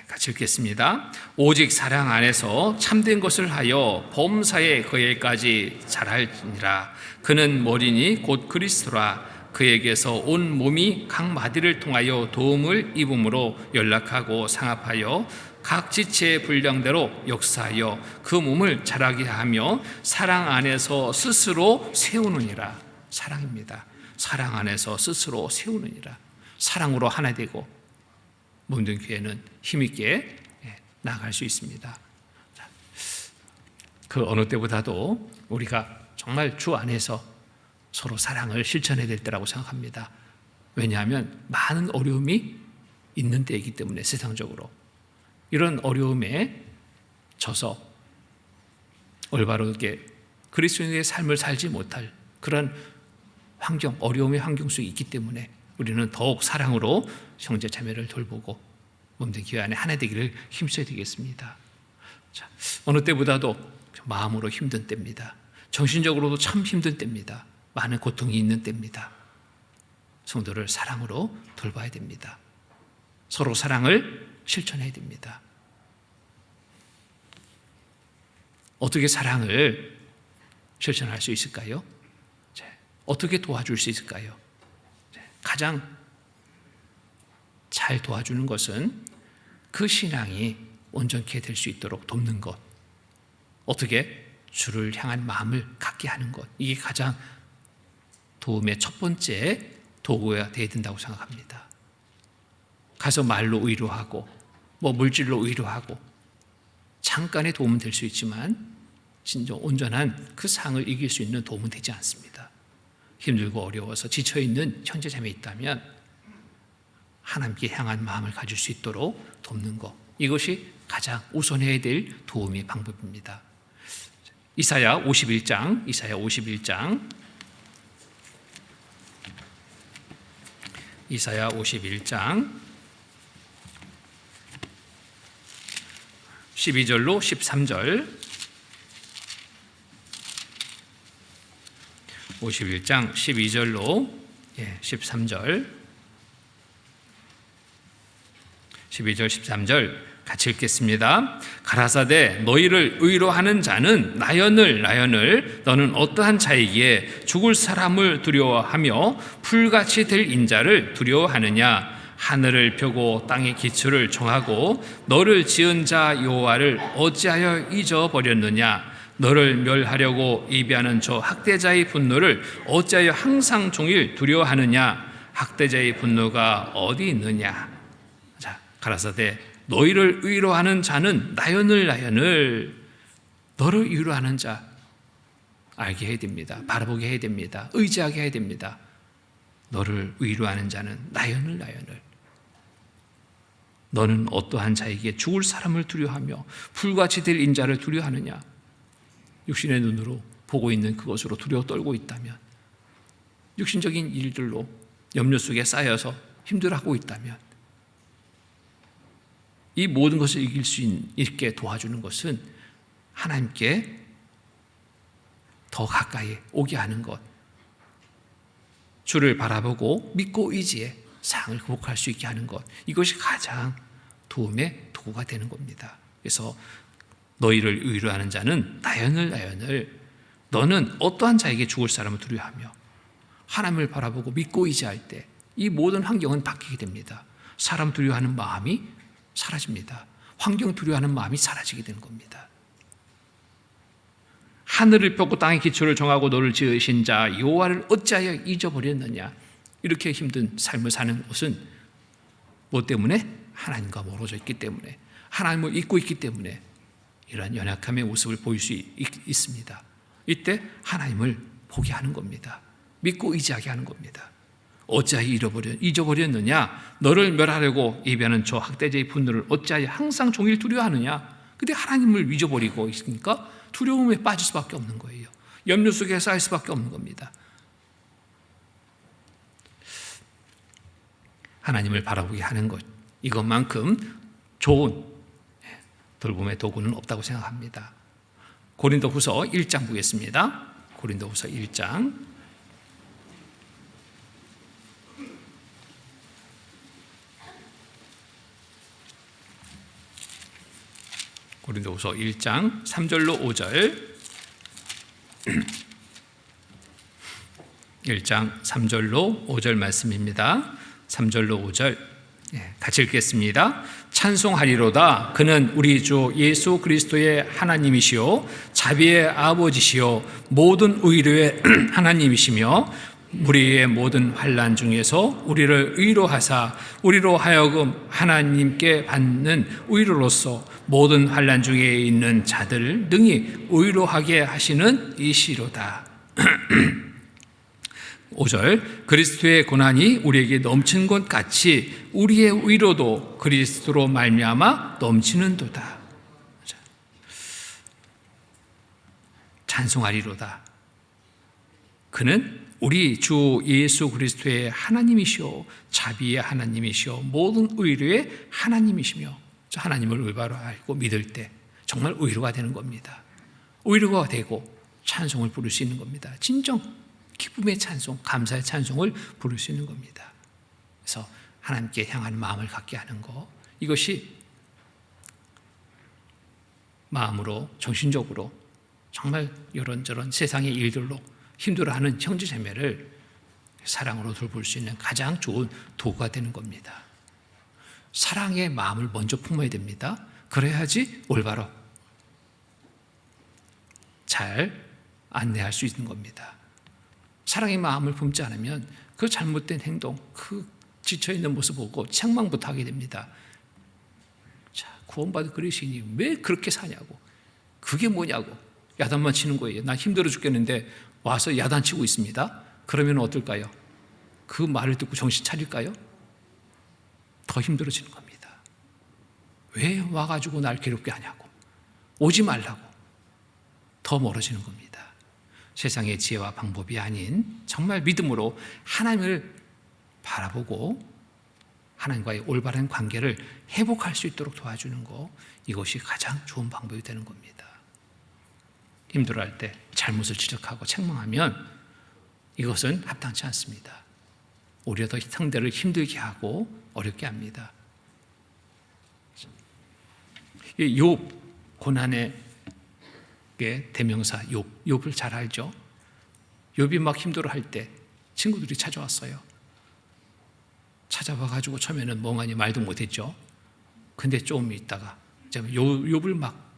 같이 읽겠습니다. 오직 사랑 안에서 참된 것을 하여 범사에 그에까지 자랄지니라. 그는 머리니 곧 그리스도라. 그에게서 온 몸이 각 마디를 통하여 도움을 입음으로 연락하고 상합하여 각 지체의 분량대로 역사하여 그 몸을 자라게 하며 사랑 안에서 스스로 세우느니라. 사랑입니다. 사랑 안에서 스스로 세우느니라. 사랑으로 하나 되고 모든 교회는 힘있게 나아갈 수 있습니다. 그 어느 때보다도 우리가 정말 주 안에서 서로 사랑을 실천해야 될 때라고 생각합니다. 왜냐하면 많은 어려움이 있는 때이기 때문에 세상적으로 이런 어려움에 져서 올바르게 그리스도인의 삶을 살지 못할 그런 어려움의 환경 속에 있기 때문에 우리는 더욱 사랑으로 형제 자매를 돌보고 몸된 교회 안에 하나 되기를 힘써야 되겠습니다. 자, 어느 때보다도 마음으로 힘든 때입니다. 정신적으로도 참 힘든 때입니다. 많은 고통이 있는 때입니다. 성도를 사랑으로 돌봐야 됩니다. 서로 사랑을 실천해야 됩니다. 어떻게 사랑을 실천할 수 있을까요? 어떻게 도와줄 수 있을까요? 가장 잘 도와주는 것은 그 신앙이 온전케 될 수 있도록 돕는 것. 어떻게? 주를 향한 마음을 갖게 하는 것. 이게 가장 도움의 첫 번째 도구가 되어야 된다고 생각합니다. 가서 말로 위로하고 물질로 위로하고 잠깐의 도움은 될 수 있지만 진정 온전한 그 상을 이길 수 있는 도움은 되지 않습니다. 힘들고 어려워서 지쳐있는 형제자매 있다면 하나님께 향한 마음을 가질 수 있도록 돕는 것, 이것이 가장 우선해야 될 도움의 방법입니다. 이사야 51장 12절로 13절, 51장 12절로 13절, 12절 13절 같이 읽겠습니다. 가라사대 너희를 의로 하는 자는 나연을 너는 어떠한 자이기에 죽을 사람을 두려워하며 풀같이 될 인자를 두려워하느냐. 하늘을 펴고 땅의 기초를 정하고 너를 지은 자 여호와를 어찌하여 잊어버렸느냐. 너를 멸하려고 예비하는 저 학대자의 분노를 어찌하여 항상 종일 두려워하느냐. 학대자의 분노가 어디 있느냐. 자, 가라사대 너희를 위로하는 자는 나연을 너를 위로하는 자 알게 해야 됩니다. 바라보게 해야 됩니다. 의지하게 해야 됩니다. 너를 위로하는 자는 나연을 너는 어떠한 자에게 죽을 사람을 두려워하며 불같이 될 인자를 두려워하느냐. 육신의 눈으로 보고 있는 그것으로 두려워 떨고 있다면, 육신적인 일들로 염려 속에 쌓여서 힘들어하고 있다면, 이 모든 것을 이길 수 있게 도와주는 것은 하나님께 더 가까이 오게 하는 것, 주를 바라보고 믿고 의지해 상을 극복할 수 있게 하는 것, 이것이 가장 도움의 도구가 되는 겁니다. 그래서 너희를 위로하는 자는 나연을 너는 어떠한 자에게 죽을 사람을 두려워하며 하나님을 바라보고 믿고 의지할 때 이 모든 환경은 바뀌게 됩니다. 사람 두려워하는 마음이 사라집니다. 환경 두려워하는 마음이 사라지게 되는 겁니다. 하늘을 펴고 땅의 기초를 정하고 너를 지으신 자 여호와를 어찌하여 잊어버렸느냐. 이렇게 힘든 삶을 사는 것은 뭐 때문에? 하나님과 멀어져 있기 때문에, 하나님을 잊고 있기 때문에 이러한 연약함의 모습을 보일 수 있습니다. 이때 하나님을 보게 하는 겁니다. 믿고 의지하게 하는 겁니다. 어찌하여 잊어버렸느냐. 너를 멸하려고 예비하는 저 학대자의 분노를 어찌하여 항상 종일 두려워하느냐. 근데 하나님을 잊어버리고 있으니까 두려움에 빠질 수밖에 없는 거예요. 염려 속에 쌓일 수밖에 없는 겁니다. 하나님을 바라보게 하는 것, 이것만큼 좋은 돌봄의 도구는 없다고 생각합니다. 고린도후서 1장 보겠습니다. 고린도후서 1장 고린도후서 1장 3절로 5절 1장 3절로 5절 말씀입니다. 3절로 5절 같이 읽겠습니다. 찬송하리로다. 그는 우리 주 예수 그리스도의 하나님이시요 자비의 아버지시요 모든 의로의 하나님이시며 우리의 모든 환난 중에서 우리를 위로하사 우리로 하여금 하나님께 받는 위로로서 모든 환난 중에 있는 자들을 능히 위로하게 하시는 이시로다. 5절 그리스도의 고난이 우리에게 넘치는 것 같이 우리의 위로도 그리스도로 말미암아 넘치는도다. 찬송하리로다. 그는 우리 주 예수 그리스도의 하나님이시오 자비의 하나님이시오 모든 의로의 하나님이시며, 하나님을 올바로 알고 믿을 때 정말 의로가 되는 겁니다. 의로가 되고 찬송을 부를 수 있는 겁니다. 진정 기쁨의 찬송, 감사의 찬송을 부를 수 있는 겁니다. 그래서 하나님께 향하는 마음을 갖게 하는 것, 이것이 마음으로 정신적으로 정말 이런저런 세상의 일들로 힘들어하는 형제자매를 사랑으로 돌볼 수 있는 가장 좋은 도구가 되는 겁니다. 사랑의 마음을 먼저 품어야 됩니다. 그래야지 올바로 잘 안내할 수 있는 겁니다. 사랑의 마음을 품지 않으면 그 잘못된 행동, 그 지쳐있는 모습 보고 책망부터 하게 됩니다. 자, 구원받은 그리스도인이 왜 그렇게 사냐고, 그게 뭐냐고 야단만 치는 거예요. 난 힘들어 죽겠는데 와서 야단치고 있습니다. 그러면 어떨까요? 그 말을 듣고 정신 차릴까요? 더 힘들어지는 겁니다. 왜 와가지고 날 괴롭게 하냐고, 오지 말라고 더 멀어지는 겁니다. 세상의 지혜와 방법이 아닌 정말 믿음으로 하나님을 바라보고 하나님과의 올바른 관계를 회복할 수 있도록 도와주는 것, 이것이 가장 좋은 방법이 되는 겁니다. 힘들어할 때 잘못을 지적하고 책망하면 이것은 합당치 않습니다. 오히려 더 상대를 힘들게 하고 어렵게 합니다. 욥, 고난의 대명사 욥을 잘 알죠? 욥이 막 힘들어할 때 친구들이 찾아왔어요. 찾아와가지고 처음에는 멍하니 말도 못했죠. 근데 좀 있다가 욥을 막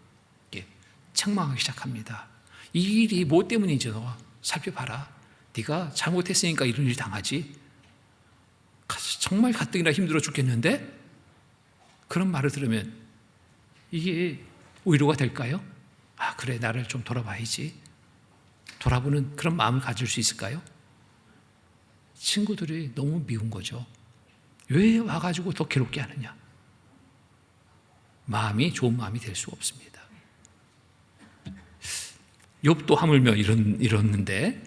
책망하기 시작합니다. 이 일이 뭐 때문인지 너 살펴봐라. 네가 잘못했으니까 이런 일 당하지. 정말 가뜩이나 힘들어 죽겠는데? 그런 말을 들으면 이게 위로가 될까요? 아, 그래, 나를 좀 돌아봐야지. 돌아보는 그런 마음을 가질 수 있을까요? 친구들이 너무 미운 거죠. 왜 와가지고 더 괴롭게 하느냐? 마음이 좋은 마음이 될 수가 없습니다. 욥도 하물며 이렇는데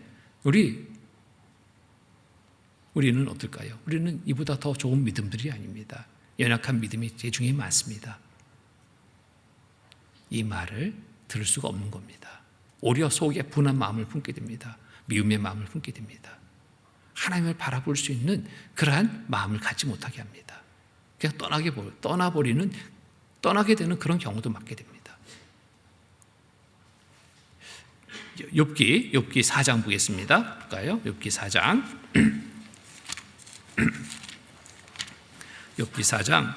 우리는 어떨까요? 우리는 이보다 더 좋은 믿음들이 아닙니다. 연약한 믿음이 제 중에 많습니다. 이 말을 들을 수가 없는 겁니다. 오히려 속에 분한 마음을 품게 됩니다. 미움의 마음을 품게 됩니다. 하나님을 바라볼 수 있는 그러한 마음을 갖지 못하게 합니다. 그냥 떠나게 되는 그런 경우도 맞게 됩니다. 욥기 4장 보겠습니다. 볼까요? 욥기 4장. 욥기 4장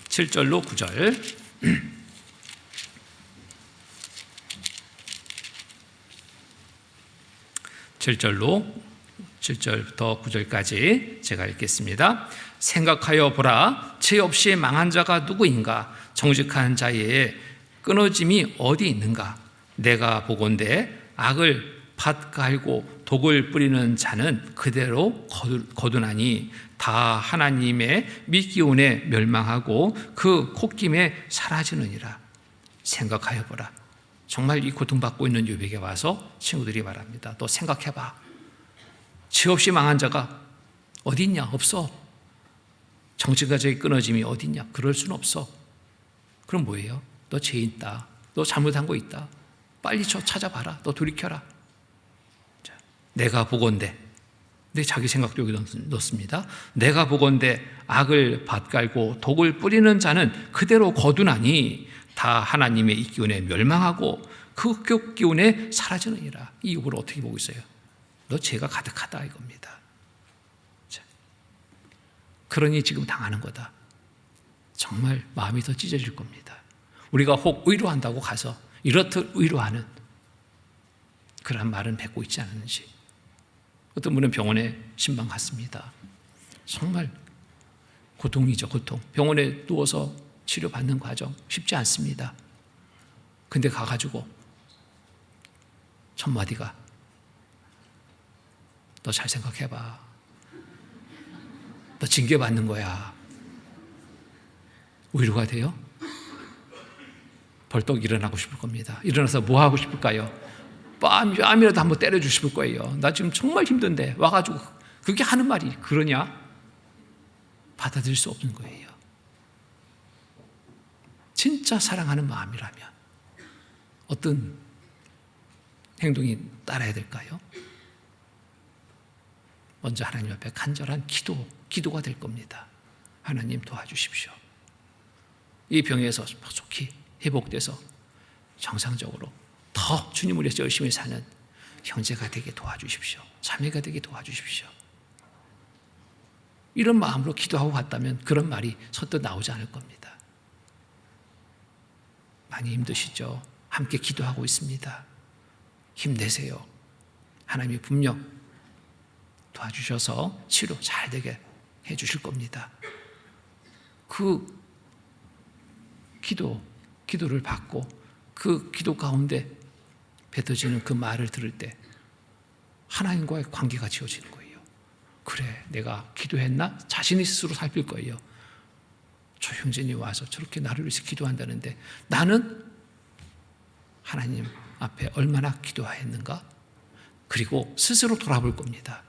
7절로 9절. 7절부터 9절까지 제가 읽겠습니다. 생각하여 보라, 죄 없이 망한 자가 누구인가? 정직한 자의 끊어짐이 어디 있는가? 내가 보건대 악을 밭 갈고 독을 뿌리는 자는 그대로 거두나니 다 하나님의 미기운에 멸망하고 그 콧김에 사라지느니라. 생각하여 보라. 정말 이 고통받고 있는 욥에게 와서 친구들이 말합니다. 너 생각해봐. 죄 없이 망한 자가 어디 있냐? 없어. 정직한 자의 끊어짐이 어디 있냐? 그럴 수는 없어. 그럼 뭐예요? 너 죄 있다. 너 잘못한 거 있다. 빨리 찾아봐라. 너 돌이켜라. 자, 내가 보건대. 근데 자기 생각도 여기 넣습니다. 내가 보건대 악을 밭갈고 독을 뿌리는 자는 그대로 거두나니 다 하나님의 이 기운에 멸망하고 그 기운에 사라지느니라. 이 욥을 어떻게 보고 있어요? 너 죄가 가득하다 이겁니다. 자, 그러니 지금 당하는 거다. 정말 마음이 더 찢어질 겁니다. 우리가 혹 위로한다고 가서 이렇듯 위로하는 그런 말은 뱉고 있지 않은지. 어떤 분은 병원에 신방 갔습니다. 정말 고통이죠, 고통. 병원에 누워서 치료받는 과정 쉽지 않습니다. 근데 가가지고 첫 마디가 너 잘 생각해봐. 너 징계받는 거야. 위로가 돼요? 벌떡 일어나고 싶을 겁니다. 일어나서 뭐 하고 싶을까요? 뺨이라도 한번 때려주고 싶을 거예요. 나 지금 정말 힘든데 와가지고 그게 하는 말이 그러냐? 받아들일 수 없는 거예요. 진짜 사랑하는 마음이라면 어떤 행동이 따라야 될까요? 먼저 하나님 앞에 간절한 기도가 될 겁니다. 하나님 도와주십시오. 이 병에서 속히 회복돼서 정상적으로 더 주님을 위해서 열심히 사는 형제가 되게 도와주십시오. 자매가 되게 도와주십시오. 이런 마음으로 기도하고 갔다면 그런 말이 선뜻 나오지 않을 겁니다. 많이 힘드시죠? 함께 기도하고 있습니다. 힘내세요. 하나님이 분명 도와주셔서 치료 잘 되게 해주실 겁니다. 그 기도를 받고 그 기도 가운데 뱉어지는 그 말을 들을 때 하나님과의 관계가 지어지는 거예요. 그래, 내가 기도했나? 자신이 스스로 살필 거예요. 저 형제님이 와서 저렇게 나를 위해서 기도한다는데 나는 하나님 앞에 얼마나 기도했는가? 그리고 스스로 돌아볼 겁니다.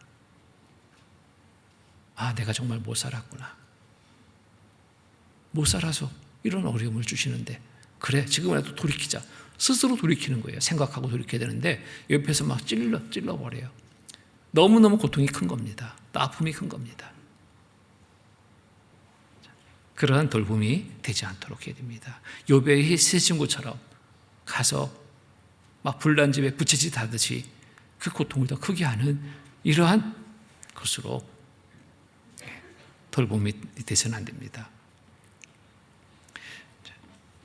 아, 내가 정말 못 살았구나. 못 살아서 이런 어려움을 주시는데, 그래, 지금이라도 돌이키자. 스스로 돌이키는 거예요. 생각하고 돌이켜야 되는데 옆에서 막 찔러버려요. 너무너무 고통이 큰 겁니다. 또 아픔이 큰 겁니다. 그러한 돌봄이 되지 않도록 해야 됩니다. 욥의 세 친구처럼 가서 막 불난 집에 부채짓 하듯이 그 고통을 더 크게 하는 이러한 것으로 돌봄이 되서는 안 됩니다.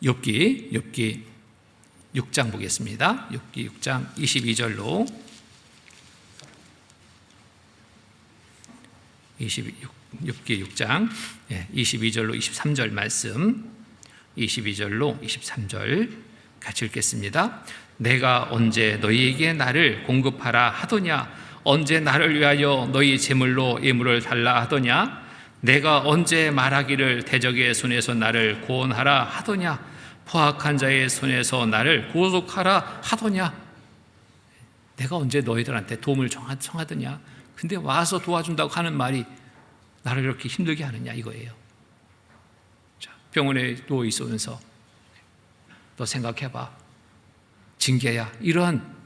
욥기 6장 보겠습니다. 욥기 6장 22절로 욥기 6장 22절로 23절 말씀, 22절로 23절 같이 읽겠습니다. 내가 언제 너희에게 나를 공급하라 하더냐? 언제 나를 위하여 너희 제물로 예물을 달라 하더냐? 내가 언제 말하기를 대적의 손에서 나를 구원하라 하더냐? 포악한 자의 손에서 나를 구속하라 하더냐? 내가 언제 너희들한테 도움을 청하더냐? 근데 와서 도와준다고 하는 말이 나를 이렇게 힘들게 하느냐 이거예요. 자, 병원에 누워 있으면서 너 생각해봐, 징계야, 이러한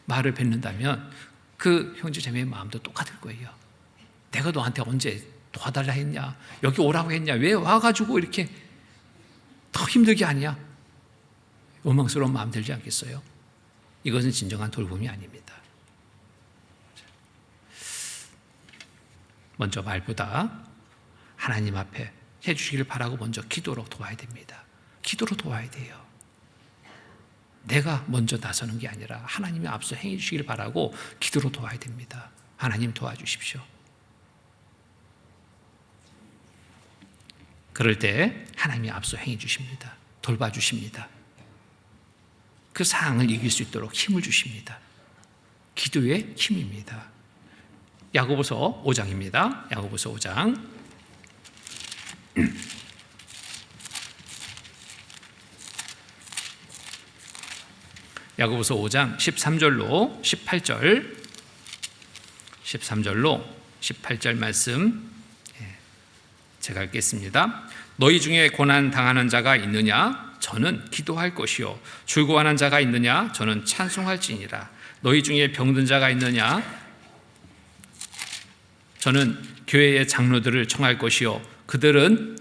말을 뱉는다면 그 형제자매의 마음도 똑같을 거예요. 내가 너한테 언제 도와달라 했냐, 여기 오라고 했냐, 왜 와가지고 이렇게 더 힘들게 하냐, 원망스러운 마음 들지 않겠어요? 이것은 진정한 돌봄이 아닙니다. 먼저 말보다 하나님 앞에 해주시기를 바라고 먼저 기도로 도와야 됩니다. 기도로 도와야 돼요. 내가 먼저 나서는 게 아니라 하나님이 앞서 행해 주시기를 바라고 기도로 도와야 됩니다. 하나님 도와주십시오. 그럴 때 하나님이 앞서 행해 주십니다. 돌봐주십니다. 그 상황을 이길 수 있도록 힘을 주십니다. 기도의 힘입니다. 야고보서 5장입니다. 야고보서 5장. 야고보서 5장 13절로 18절, 13절로 18절 말씀 제가 읽겠습니다. 너희 중에 고난 당하는 자가 있느냐? 저는 기도할 것이요. 즐거워하는 자가 있느냐? 저는 찬송할지니라. 너희 중에 병든 자가 있느냐? 저는 교회의 장로들을 청할 것이요. 그들은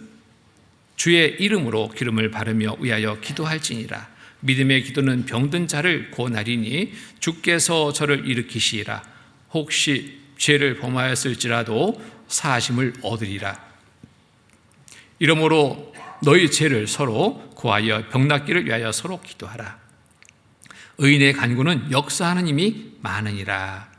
주의 이름으로 기름을 바르며 위하여 기도할지니라. 믿음의 기도는 병든 자를 구원하리니 주께서 저를 일으키시리라. 혹시 죄를 범하였을지라도 사하심을 얻으리라. 이러므로 너희 죄를 서로 구하여 병낫기를 위하여 서로 기도하라. 의인의 간구는 역사하는 힘이 많으니라.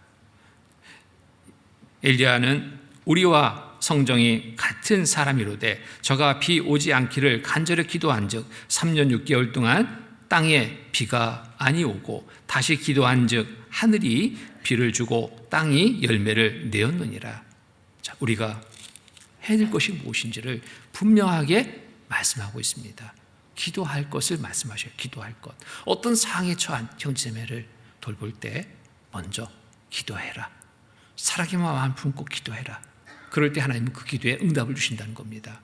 엘리야는 우리와 성정이 같은 사람이로되 저가 비 오지 않기를 간절히 기도한즉 3년 6개월 동안 땅에 비가 아니 오고 다시 기도한즉 하늘이 비를 주고 땅이 열매를 내었느니라. 자, 우리가 해야 될 것이 무엇인지를 분명하게 말씀하고 있습니다. 기도할 것을 말씀하셔요. 기도할 것. 어떤 상황에 처한 형제자매를 돌볼 때 먼저 기도해라. 사랑의 마음 품고 기도해라. 그럴 때 하나님은 그 기도에 응답을 주신다는 겁니다.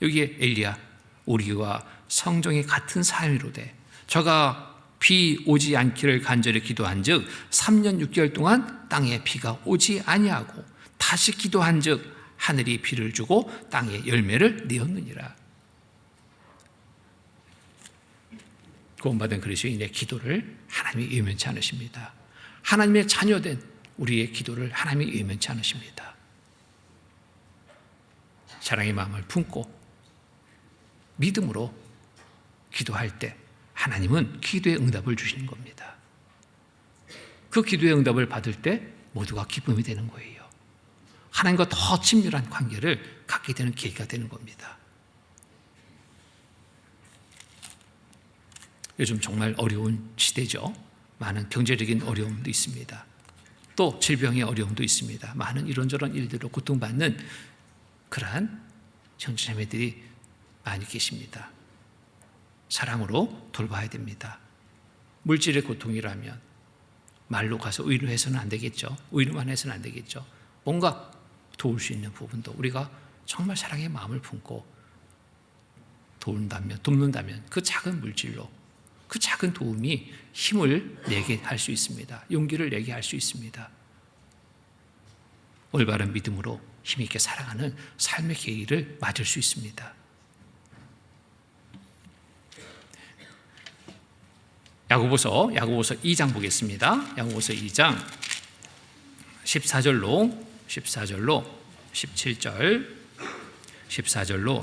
여기에 엘리야, 우리와 성정이 같은 사람이로되 저가 비 오지 않기를 간절히 기도한즉 3년 6개월 동안 땅에 비가 오지 아니하고 다시 기도한즉 하늘이 비를 주고 땅에 열매를 내었느니라. 구원받은 그리스도인의 기도를 하나님이 외면치 않으십니다. 하나님의 자녀된 우리의 기도를 하나님이 외면치 않으십니다. 사랑의 마음을 품고 믿음으로 기도할 때 하나님은 기도의 응답을 주시는 겁니다. 그 기도의 응답을 받을 때 모두가 기쁨이 되는 거예요. 하나님과 더 친밀한 관계를 갖게 되는 계기가 되는 겁니다. 요즘 정말 어려운 시대죠. 많은 경제적인 어려움도 있습니다. 또 질병의 어려움도 있습니다. 많은 이런저런 일들로 고통받는 그러한 형제자매들이 많이 계십니다. 사랑으로 돌봐야 됩니다. 물질의 고통이라면 말로 가서 위로해서는 안 되겠죠. 위로만 해서는 안 되겠죠. 뭔가 도울 수 있는 부분도 우리가 정말 사랑의 마음을 품고 돕는다면 그 작은 물질로 그 작은 도움이 힘을 내게 할 수 있습니다. 용기를 내게 할 수 있습니다. 올바른 믿음으로 힘있게 살아가는 삶의 계기를 맞을 수 있습니다. 야고보서 2장 보겠습니다. 야고보서 2장 14절로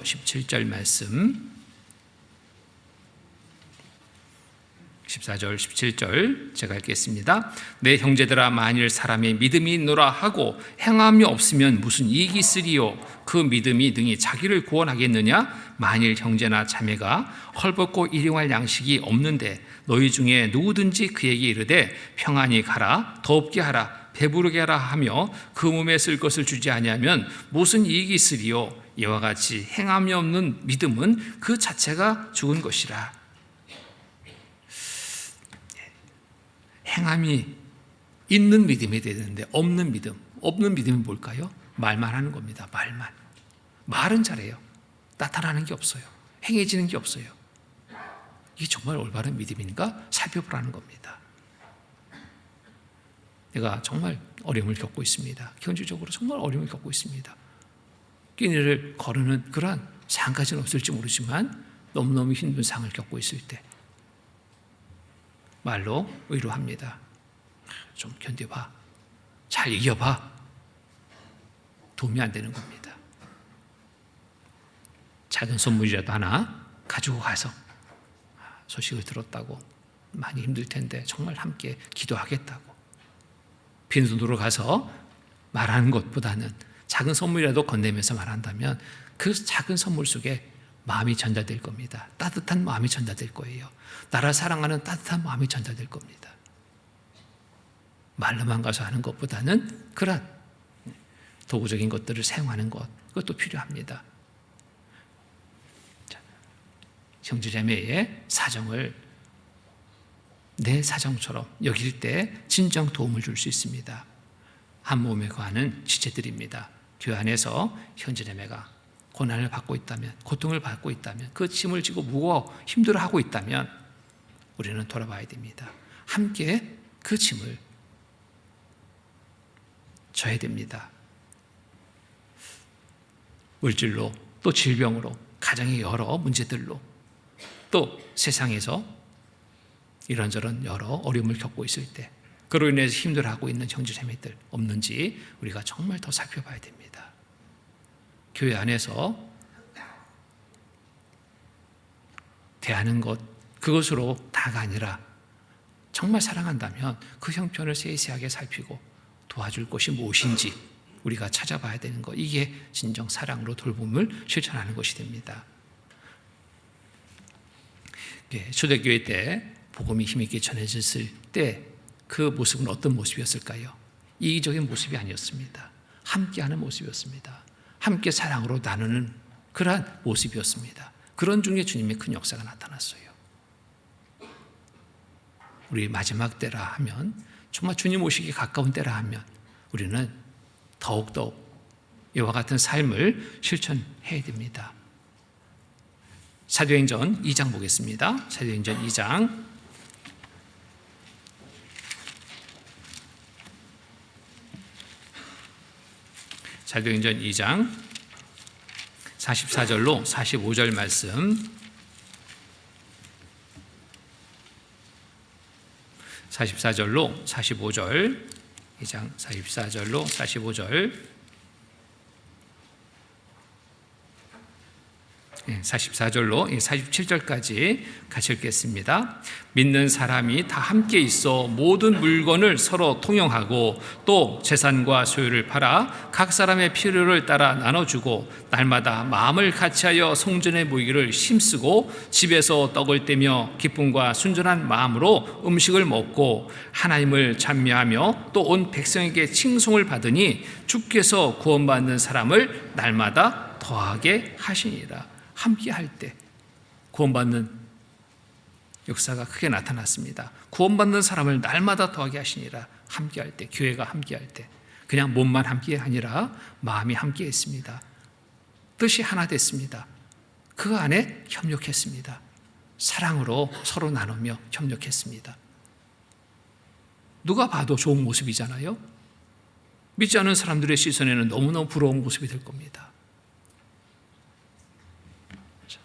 17절 말씀 14절 17절 제가 읽겠습니다. 내 형제들아 만일 사람의 믿음이 있노라 하고 행함이 없으면 무슨 이익이 있으리요. 그 믿음이 능히 자기를 구원하겠느냐. 만일 형제나 자매가 헐벗고 일용할 양식이 없는데 너희 중에 누구든지 그에게 이르되 평안히 가라 덥게 하라 배부르게 하라 하며 그 몸에 쓸 것을 주지 아니하면 무슨 이익이 있으리요. 이와 같이 행함이 없는 믿음은 그 자체가 죽은 것이라. 행함이 있는 믿음이 되는데 없는 믿음이 뭘까요? 말만 하는 겁니다. 말은 잘해요. 나타나는 게 없어요. 행해지는 게 없어요. 이게 정말 올바른 믿음인가 살펴보라는 겁니다. 내가 정말 어려움을 겪고 있습니다. 경제적으로 정말 어려움을 겪고 있습니다. 끼니를 거르는 그러한 상까지는 없을지 모르지만 너무너무 힘든 상을 겪고 있을 때 말로 위로합니다. 좀 견뎌봐. 잘 이겨봐. 도움이 안 되는 겁니다. 작은 선물이라도 하나 가지고 가서 소식을 들었다고 많이 힘들 텐데 정말 함께 기도하겠다고 빈손으로 가서 말하는 것보다는 작은 선물이라도 건네면서 말한다면 그 작은 선물 속에 마음이 전달될 겁니다. 따뜻한 마음이 전달될 거예요. 나를 사랑하는 따뜻한 마음이 전달될 겁니다. 말로만 가서 하는 것보다는 그런 도구적인 것들을 사용하는 것, 그것도 필요합니다. 형제자매의 사정을 내 사정처럼 여길 때 진정 도움을 줄 수 있습니다. 한 몸에 거하는 지체들입니다. 교회 안에서 형제자매가 고난을 받고 있다면, 고통을 받고 있다면, 그 짐을 지고 무거워 힘들어하고 있다면 우리는 돌아봐야 됩니다. 함께 그 짐을 져야 됩니다. 물질로, 또 질병으로, 가정의 여러 문제들로, 또 세상에서 이런저런 여러 어려움을 겪고 있을 때 그로 인해서 힘들어하고 있는 형제자매들 없는지 우리가 정말 더 살펴봐야 됩니다. 교회 안에서 대하는 것, 그것으로 다가 아니라 정말 사랑한다면 그 형편을 세세하게 살피고 도와줄 것이 무엇인지 우리가 찾아봐야 되는 것, 이게 진정 사랑으로 돌봄을 실천하는 것이 됩니다. 초대교회 때 복음이 힘있게 전해졌을 때 그 모습은 어떤 모습이었을까요? 이기적인 모습이 아니었습니다. 함께하는 모습이었습니다. 함께 사랑으로 나누는 그러한 모습이었습니다. 그런 중에 주님의 큰 역사가 나타났어요. 우리 마지막 때라 하면, 정말 주님 오시기 가까운 때라 하면 우리는 더욱더 이와 같은 삶을 실천해야 됩니다. 사도행전 2장 보겠습니다. 사도행전 2장 사도행전 2장 44절로 45절 말씀, 44절로 45절, 2장 44절로 45절 44절로 47절까지 같이 읽겠습니다. 믿는 사람이 다 함께 있어 모든 물건을 서로 통용하고 또 재산과 소유를 팔아 각 사람의 필요를 따라 나눠주고 날마다 마음을 같이하여 성전에 모이기를 힘쓰고 집에서 떡을 떼며 기쁨과 순전한 마음으로 음식을 먹고 하나님을 찬미하며 또 온 백성에게 칭송을 받으니 주께서 구원받는 사람을 날마다 더하게 하시니라. 함께 할 때 구원받는 역사가 크게 나타났습니다. 구원받는 사람을 날마다 더하게 하시니라. 함께 할 때, 교회가 함께 할 때 그냥 몸만 함께 아니라 마음이 함께 했습니다. 뜻이 하나 됐습니다. 그 안에 협력했습니다. 사랑으로 서로 나누며 협력했습니다. 누가 봐도 좋은 모습이잖아요. 믿지 않은 사람들의 시선에는 너무너무 부러운 모습이 될 겁니다.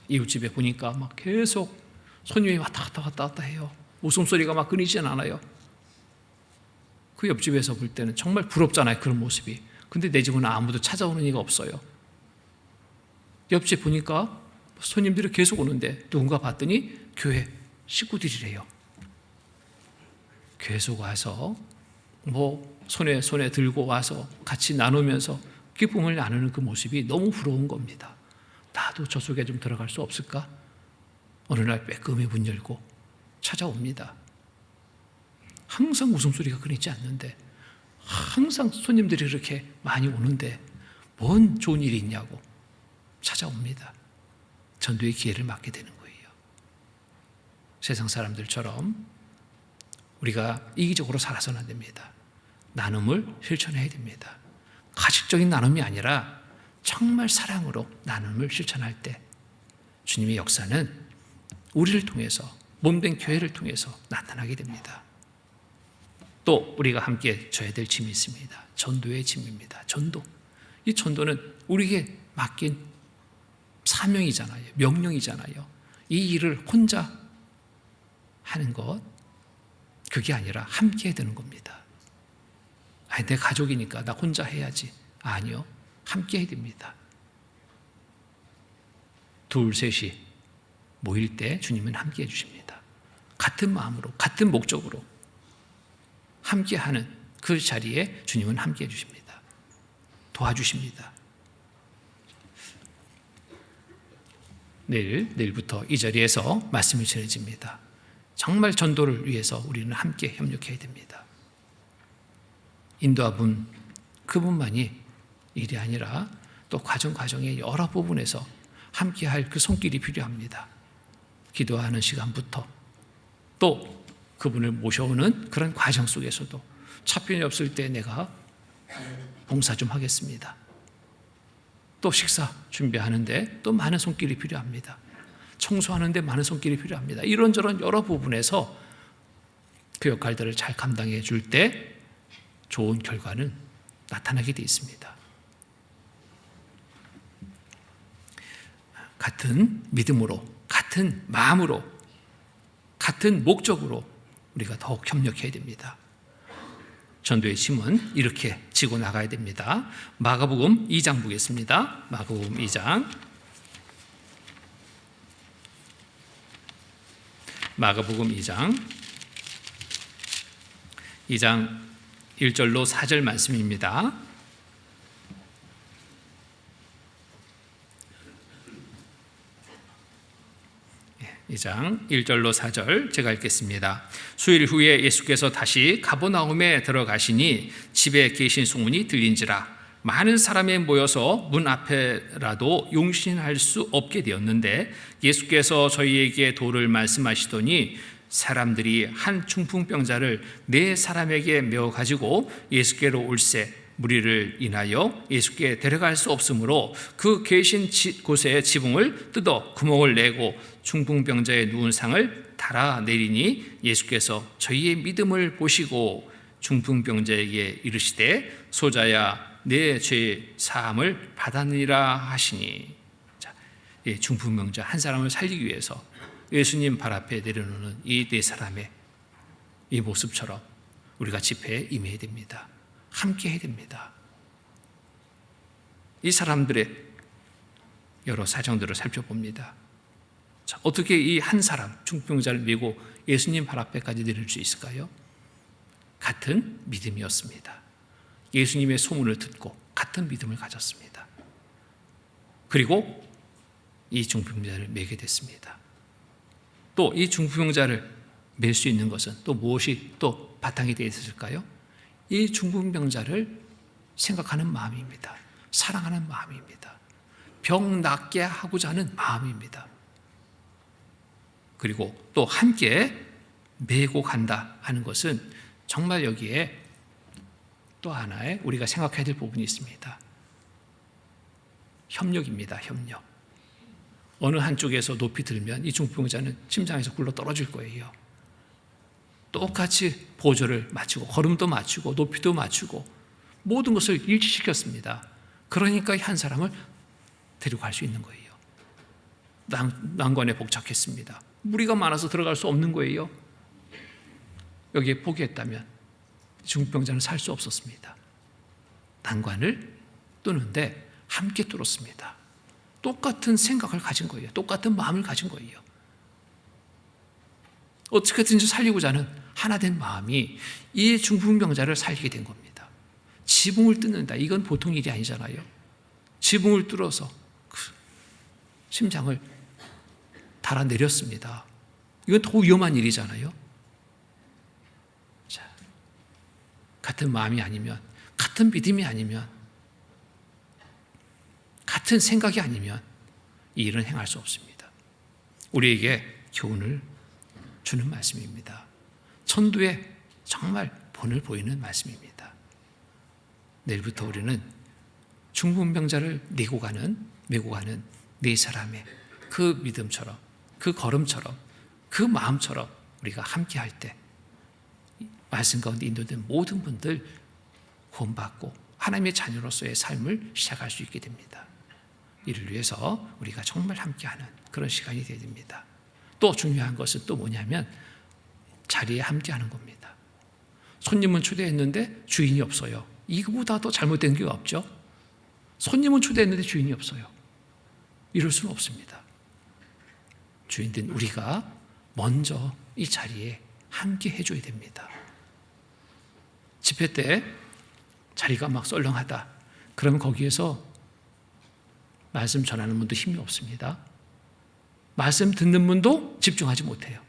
이웃집에 보니까 막 계속 손님이 왔다 갔다 해요. 웃음소리가 막 끊이진 않아요. 그 옆집에서 볼 때는 정말 부럽잖아요, 그런 모습이. 근데 내 집은 아무도 찾아오는 이가 없어요. 옆집 보니까 손님들이 계속 오는데 누군가 봤더니 교회 식구들이래요. 계속 와서 손에 들고 와서 같이 나누면서 기쁨을 나누는 그 모습이 너무 부러운 겁니다. 나도 저 속에 좀 들어갈 수 없을까? 어느 날 빼끔히 문 열고 찾아옵니다. 항상 웃음소리가 끊이지 않는데, 항상 손님들이 이렇게 많이 오는데 뭔 좋은 일이 있냐고 찾아옵니다. 전도의 기회를 맡게 되는 거예요. 세상 사람들처럼 우리가 이기적으로 살아서는 안 됩니다. 나눔을 실천해야 됩니다. 가식적인 나눔이 아니라 정말 사랑으로 나눔을 실천할 때 주님의 역사는 우리를 통해서, 몸된 교회를 통해서 나타나게 됩니다. 또 우리가 함께 져야 될 짐이 있습니다. 전도의 짐입니다. 전도. 이 전도는 우리에게 맡긴 사명이잖아요. 명령이잖아요. 이 일을 혼자 하는 것, 그게 아니라 함께 해야 되는 겁니다. 내 가족이니까 나 혼자 해야지. 아니요. 함께 해야 됩니다. 둘, 셋이 모일 때 주님은 함께 해주십니다. 같은 마음으로, 같은 목적으로 함께하는 그 자리에 주님은 함께 해주십니다. 도와주십니다. 내일부터 이 자리에서 말씀이 전해집니다. 정말 전도를 위해서 우리는 함께 협력해야 됩니다. 인도하분, 그분만이 일이 아니라 또 과정의 여러 부분에서 함께할 그 손길이 필요합니다. 기도하는 시간부터 또 그분을 모셔오는 그런 과정 속에서도 차편이 없을 때 내가 봉사 좀 하겠습니다. 또 식사 준비하는데 또 많은 손길이 필요합니다. 청소하는데 많은 손길이 필요합니다. 이런저런 여러 부분에서 그 역할들을 잘 감당해 줄 때 좋은 결과는 나타나게 되어 있습니다. 같은 믿음으로, 같은 마음으로, 같은 목적으로 우리가 더욱 협력해야 됩니다. 전도의 짐은 이렇게 지고 나가야 됩니다. 마가복음 2장 보겠습니다. 마가복음 2장. 마가복음 2장 1절로 4절 말씀입니다. 2장 1절로 4절 제가 읽겠습니다. 수일 후에 예수께서 다시 가버나움에 들어가시니 집에 계신 소문이 들린지라 많은 사람이 모여서 문 앞에라도 용신할 수 없게 되었는데 예수께서 저희에게 도를 말씀하시더니 사람들이 한 중풍병자를 4사람에게 메어 가지고 예수께로 올세 무리를 인하여 예수께 데려갈 수 없으므로 그 계신 곳에 지붕을 뜯어 구멍을 내고 중풍병자의 누운 상을 달아내리니 예수께서 저희의 믿음을 보시고 중풍병자에게 이르시되 소자야 내 죄 사함을 받았느니라 하시니. 중풍병자 한 사람을 살리기 위해서 예수님 발 앞에 내려놓는 이 4사람의 이 모습처럼 우리가 집회에 임해야 됩니다. 함께 해야 됩니다. 이 사람들의 여러 사정들을 살펴봅니다. 자, 어떻게 이 한 사람 중풍병자를 메고 예수님 발 앞에까지 내릴 수 있을까요? 같은 믿음이었습니다. 예수님의 소문을 듣고 같은 믿음을 가졌습니다. 그리고 이 중풍병자를 메게 됐습니다. 또 이 중풍병자를 맬 수 있는 것은 또 무엇이 또 바탕이 되어 있을까요? 이 중풍병자를 생각하는 마음입니다. 사랑하는 마음입니다. 병 낫게 하고자 하는 마음입니다. 그리고 또 함께 메고 간다 하는 것은 정말 여기에 또 하나의 우리가 생각해야 될 부분이 있습니다. 협력입니다. 협력. 어느 한쪽에서 높이 들면 이 중풍병자는 심장에서 굴러 떨어질 거예요. 똑같이 보조를 맞추고 걸음도 맞추고 높이도 맞추고 모든 것을 일치시켰습니다. 그러니까 한 사람을 데리고 갈 수 있는 거예요. 난관에 복잡했습니다. 무리가 많아서 들어갈 수 없는 거예요. 여기에 포기했다면 중풍병자는 살 수 없었습니다. 난관을 뚫는데 함께 뚫었습니다. 똑같은 생각을 가진 거예요. 똑같은 마음을 가진 거예요. 어떻게든지 살리고자 하는 하나된 마음이 이 중풍병자를 살리게 된 겁니다. 지붕을 뚫는다. 이건 보통 일이 아니잖아요. 지붕을 뚫어서 심장을 달아내렸습니다. 이건 더 위험한 일이잖아요. 자, 같은 마음이 아니면, 같은 믿음이 아니면, 같은 생각이 아니면 이 일은 행할 수 없습니다. 우리에게 교훈을 주는 말씀입니다. 천도에 정말 본을 보이는 말씀입니다. 내일부터 우리는 중풍병자를 메고 가는 네 사람의 그 믿음처럼, 그 걸음처럼, 그 마음처럼 우리가 함께 할 때 말씀 가운데 인도된 모든 분들 구원받고 하나님의 자녀로서의 삶을 시작할 수 있게 됩니다. 이를 위해서 우리가 정말 함께하는 그런 시간이 되어야 됩니다. 또 중요한 것은 또 뭐냐면 자리에 함께하는 겁니다. 손님은 초대했는데 주인이 없어요. 이거보다 더 잘못된 게 없죠. 손님은 초대했는데 주인이 없어요. 이럴 수는 없습니다. 주인된 우리가 먼저 이 자리에 함께 해줘야 됩니다. 집회 때 자리가 막 썰렁하다. 그러면 거기에서 말씀 전하는 분도 힘이 없습니다. 말씀 듣는 분도 집중하지 못해요.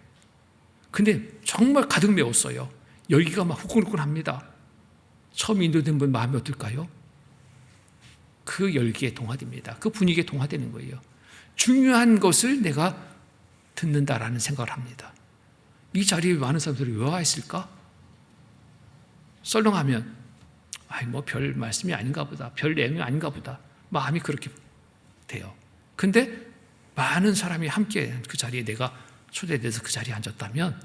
근데 정말 가득 메웠어요. 열기가 막 후끈후끈합니다. 처음 인도된 분 마음이 어떨까요? 그 열기에 동화됩니다. 그 분위기에 동화되는 거예요. 중요한 것을 내가 듣는다라는 생각을 합니다. 이 자리에 많은 사람들이 왜 와 있을까? 썰렁하면 뭐 별 말씀이 아닌가 보다. 별 내용이 아닌가 보다. 마음이 그렇게 돼요. 근데 많은 사람이 함께 그 자리에 내가 초대돼서 그 자리에 앉았다면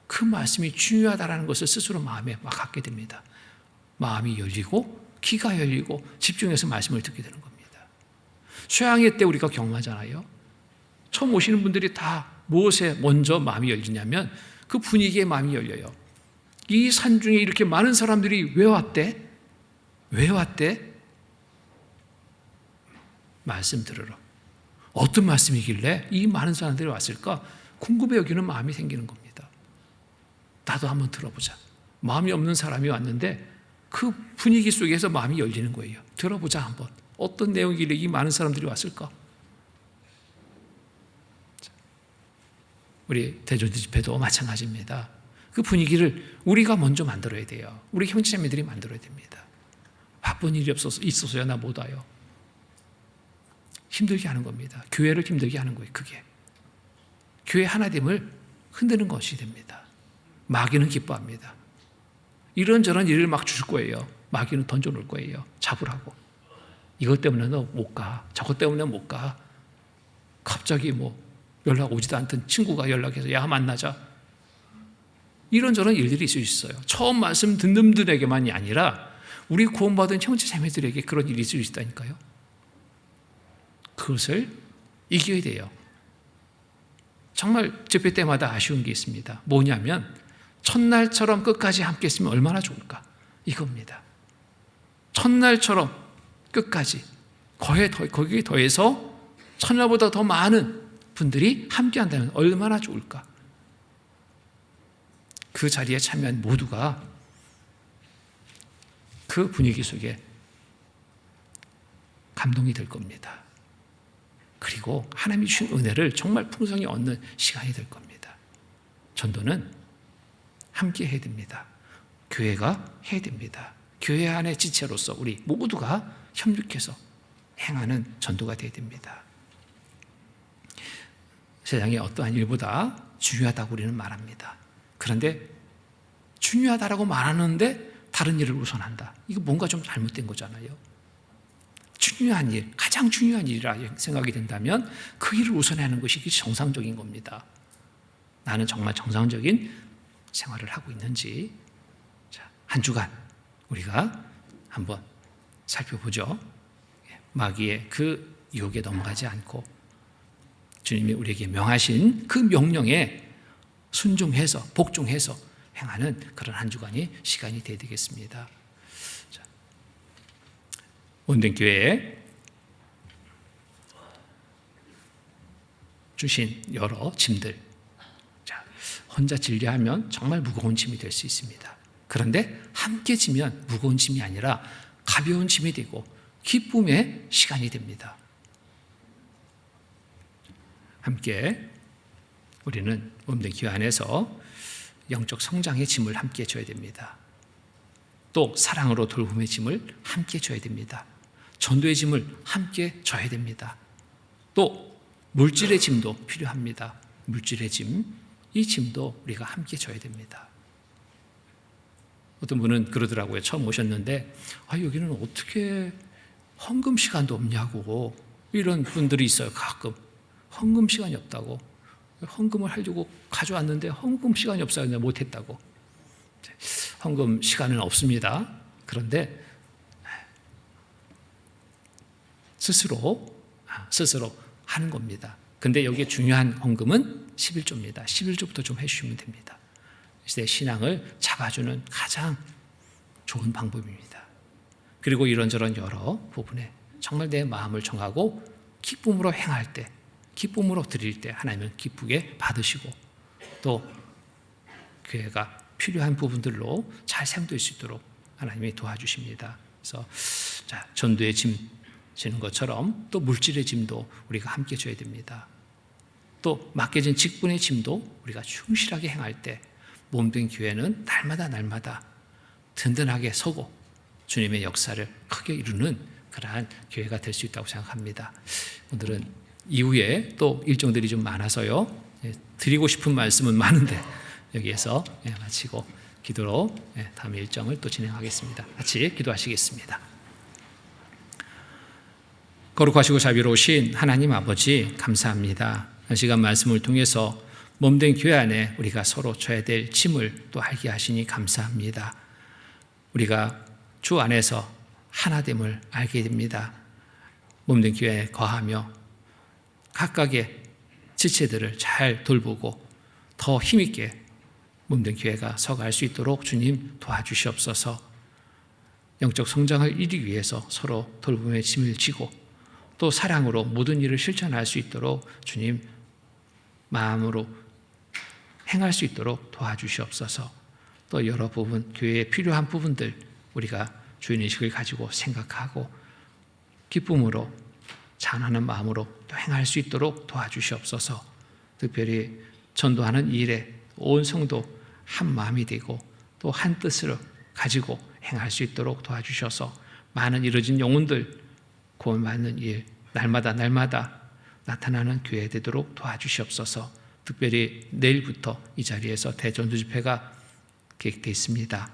그 말씀이 중요하다는 것을 스스로 마음에 막 갖게 됩니다. 마음이 열리고 귀가 열리고 집중해서 말씀을 듣게 되는 겁니다. 수양회 때 우리가 경험하잖아요. 처음 오시는 분들이 다 무엇에 먼저 마음이 열리냐면 그 분위기에 마음이 열려요. 이 산중에 이렇게 많은 사람들이 왜 왔대? 왜 왔대? 말씀 들으러. 어떤 말씀이길래 이 많은 사람들이 왔을까? 궁금해 여기는 마음이 생기는 겁니다. 나도 한번 들어보자. 마음이 없는 사람이 왔는데 그 분위기 속에서 마음이 열리는 거예요. 들어보자 한번. 어떤 내용이길래 이 많은 사람들이 왔을까? 우리 대전도 집회도 마찬가지입니다. 그 분위기를 우리가 먼저 만들어야 돼요. 우리 형제자매들이 만들어야 됩니다. 바쁜 일이 있어서야 나 못 와요. 힘들게 하는 겁니다. 교회를 힘들게 하는 거예요. 그게 교회 하나됨을 흔드는 것이 됩니다. 마귀는 기뻐합니다. 이런저런 일을 막 주실 거예요. 마귀는 던져놓을 거예요. 잡으라고. 이것 때문에 너 못 가. 저것 때문에 못 가. 갑자기 연락 오지도 않던 친구가 연락해서 야 만나자. 이런저런 일들이 있을 수 있어요. 처음 말씀 듣는 분들에게만이 아니라 우리 구원받은 형제 자매들에게 그런 일이 있을 수 있다니까요. 그것을 이겨야 돼요. 정말 집회 때마다 아쉬운 게 있습니다. 뭐냐면 첫날처럼 끝까지 함께 했으면 얼마나 좋을까? 이겁니다. 첫날처럼 끝까지 거기에 더해서 천녀보다 더 많은 분들이 함께 한다면 얼마나 좋을까? 그 자리에 참여한 모두가 그 분위기 속에 감동이 될 겁니다. 그리고 하나님이 주신 은혜를 정말 풍성히 얻는 시간이 될 겁니다. 전도는 함께 해야 됩니다. 교회가 해야 됩니다. 교회 안의 지체로서 우리 모두가 협력해서 행하는 전도가 되어야 됩니다. 세상에 어떠한 일보다 중요하다고 우리는 말합니다. 그런데 중요하다라고 말하는데 다른 일을 우선한다. 이거 뭔가 좀 잘못된 거잖아요. 중요한 일, 가장 중요한 일이라 생각이 된다면 그 일을 우선해야 하는 것이 정상적인 겁니다. 나는 정말 정상적인 생활을 하고 있는지 한 주간 우리가 한번 살펴보죠. 마귀의 그 유혹에 넘어가지 않고 주님이 우리에게 명하신 그 명령에 순종해서 복종해서 행하는 그런 한 주간이 시간이 되어야 되겠습니다. 온된 교회에 주신 여러 짐들, 혼자 진리하면 정말 무거운 짐이 될 수 있습니다. 그런데 함께 지면 무거운 짐이 아니라 가벼운 짐이 되고 기쁨의 시간이 됩니다. 함께 우리는 온된 교회 안에서 영적 성장의 짐을 함께 져야 됩니다. 또 사랑으로 돌봄의 짐을 함께 져야 됩니다. 전도의 짐을 함께 져야 됩니다. 또 물질의 짐도 필요합니다. 물질의 짐, 이 짐도 우리가 함께 져야 됩니다. 어떤 분은 그러더라고요. 처음 오셨는데 여기는 어떻게 헌금 시간도 없냐고 이런 분들이 있어요. 가끔 헌금 시간이 없다고, 헌금을 하려고 가져왔는데 헌금 시간이 없어서 그냥 못했다고. 헌금 시간은 없습니다. 그런데 스스로 하는 겁니다. 근데 여기에 중요한 헌금은 11조입니다. 11조부터 좀 해주시면 됩니다. 내 신앙을 잡아주는 가장 좋은 방법입니다. 그리고 이런저런 여러 부분에 정말 내 마음을 정하고 기쁨으로 행할 때, 기쁨으로 드릴 때 하나님은 기쁘게 받으시고 또 교회가 필요한 부분들로 잘 사용될 수 있도록 하나님이 도와주십니다. 그래서 전도의 짐 지는 것처럼 또 물질의 짐도 우리가 함께 져야 됩니다. 또 맡겨진 직분의 짐도 우리가 충실하게 행할 때 몸된 교회는 날마다 든든하게 서고 주님의 역사를 크게 이루는 그러한 교회가 될 수 있다고 생각합니다. 오늘은 이후에 또 일정들이 좀 많아서요. 드리고 싶은 말씀은 많은데 여기에서 마치고 기도로 다음 일정을 또 진행하겠습니다. 같이 기도하시겠습니다. 거룩하시고 자비로우신 하나님 아버지 감사합니다. 한 시간 말씀을 통해서 몸된 교회 안에 우리가 서로 져야 될 짐을 또 알게 하시니 감사합니다. 우리가 주 안에서 하나됨을 알게 됩니다. 몸된 교회에 거하며 각각의 지체들을 잘 돌보고 더 힘있게 몸된 교회가 서갈 수 있도록 주님 도와주시옵소서. 영적 성장을 이루기 위해서 서로 돌봄의 짐을 지고 또 사랑으로 모든 일을 실천할 수 있도록 주님 마음으로 행할 수 있도록 도와주시옵소서. 또 여러 부분 교회에 필요한 부분들 우리가 주인의식을 가지고 생각하고 기쁨으로 찬하는 마음으로 또 행할 수 있도록 도와주시옵소서. 특별히 전도하는 일에 온 성도 한 마음이 되고 또 한 뜻으로 가지고 행할 수 있도록 도와주셔서 많은 이루어진 영혼들 구원받는 일 날마다 나타나는 교회 되도록 도와주시옵소서. 특별히 내일부터 이 자리에서 대전도 집회가 계획되어 있습니다.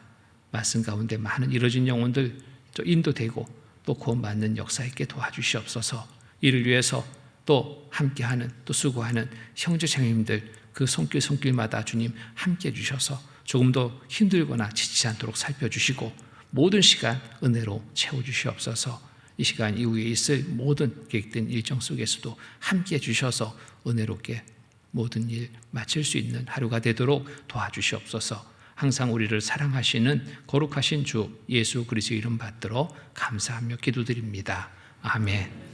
말씀 가운데 많은 이루어진 영혼들 인도되고 또 구원받는 역사 있게 도와주시옵소서. 이를 위해서 또 함께하는 또 수고하는 형제자매님들 그 손길마다 주님 함께해 주셔서 조금 더 힘들거나 지치지 않도록 살펴주시고 모든 시간 은혜로 채워주시옵소서. 이 시간 이후에 있을 모든 계획된 일정 속에서도 함께해 주셔서 은혜롭게 모든 일 마칠 수 있는 하루가 되도록 도와주시옵소서. 항상 우리를 사랑하시는 거룩하신 주 예수 그리스도 이름 받들어 감사하며 기도드립니다. 아멘.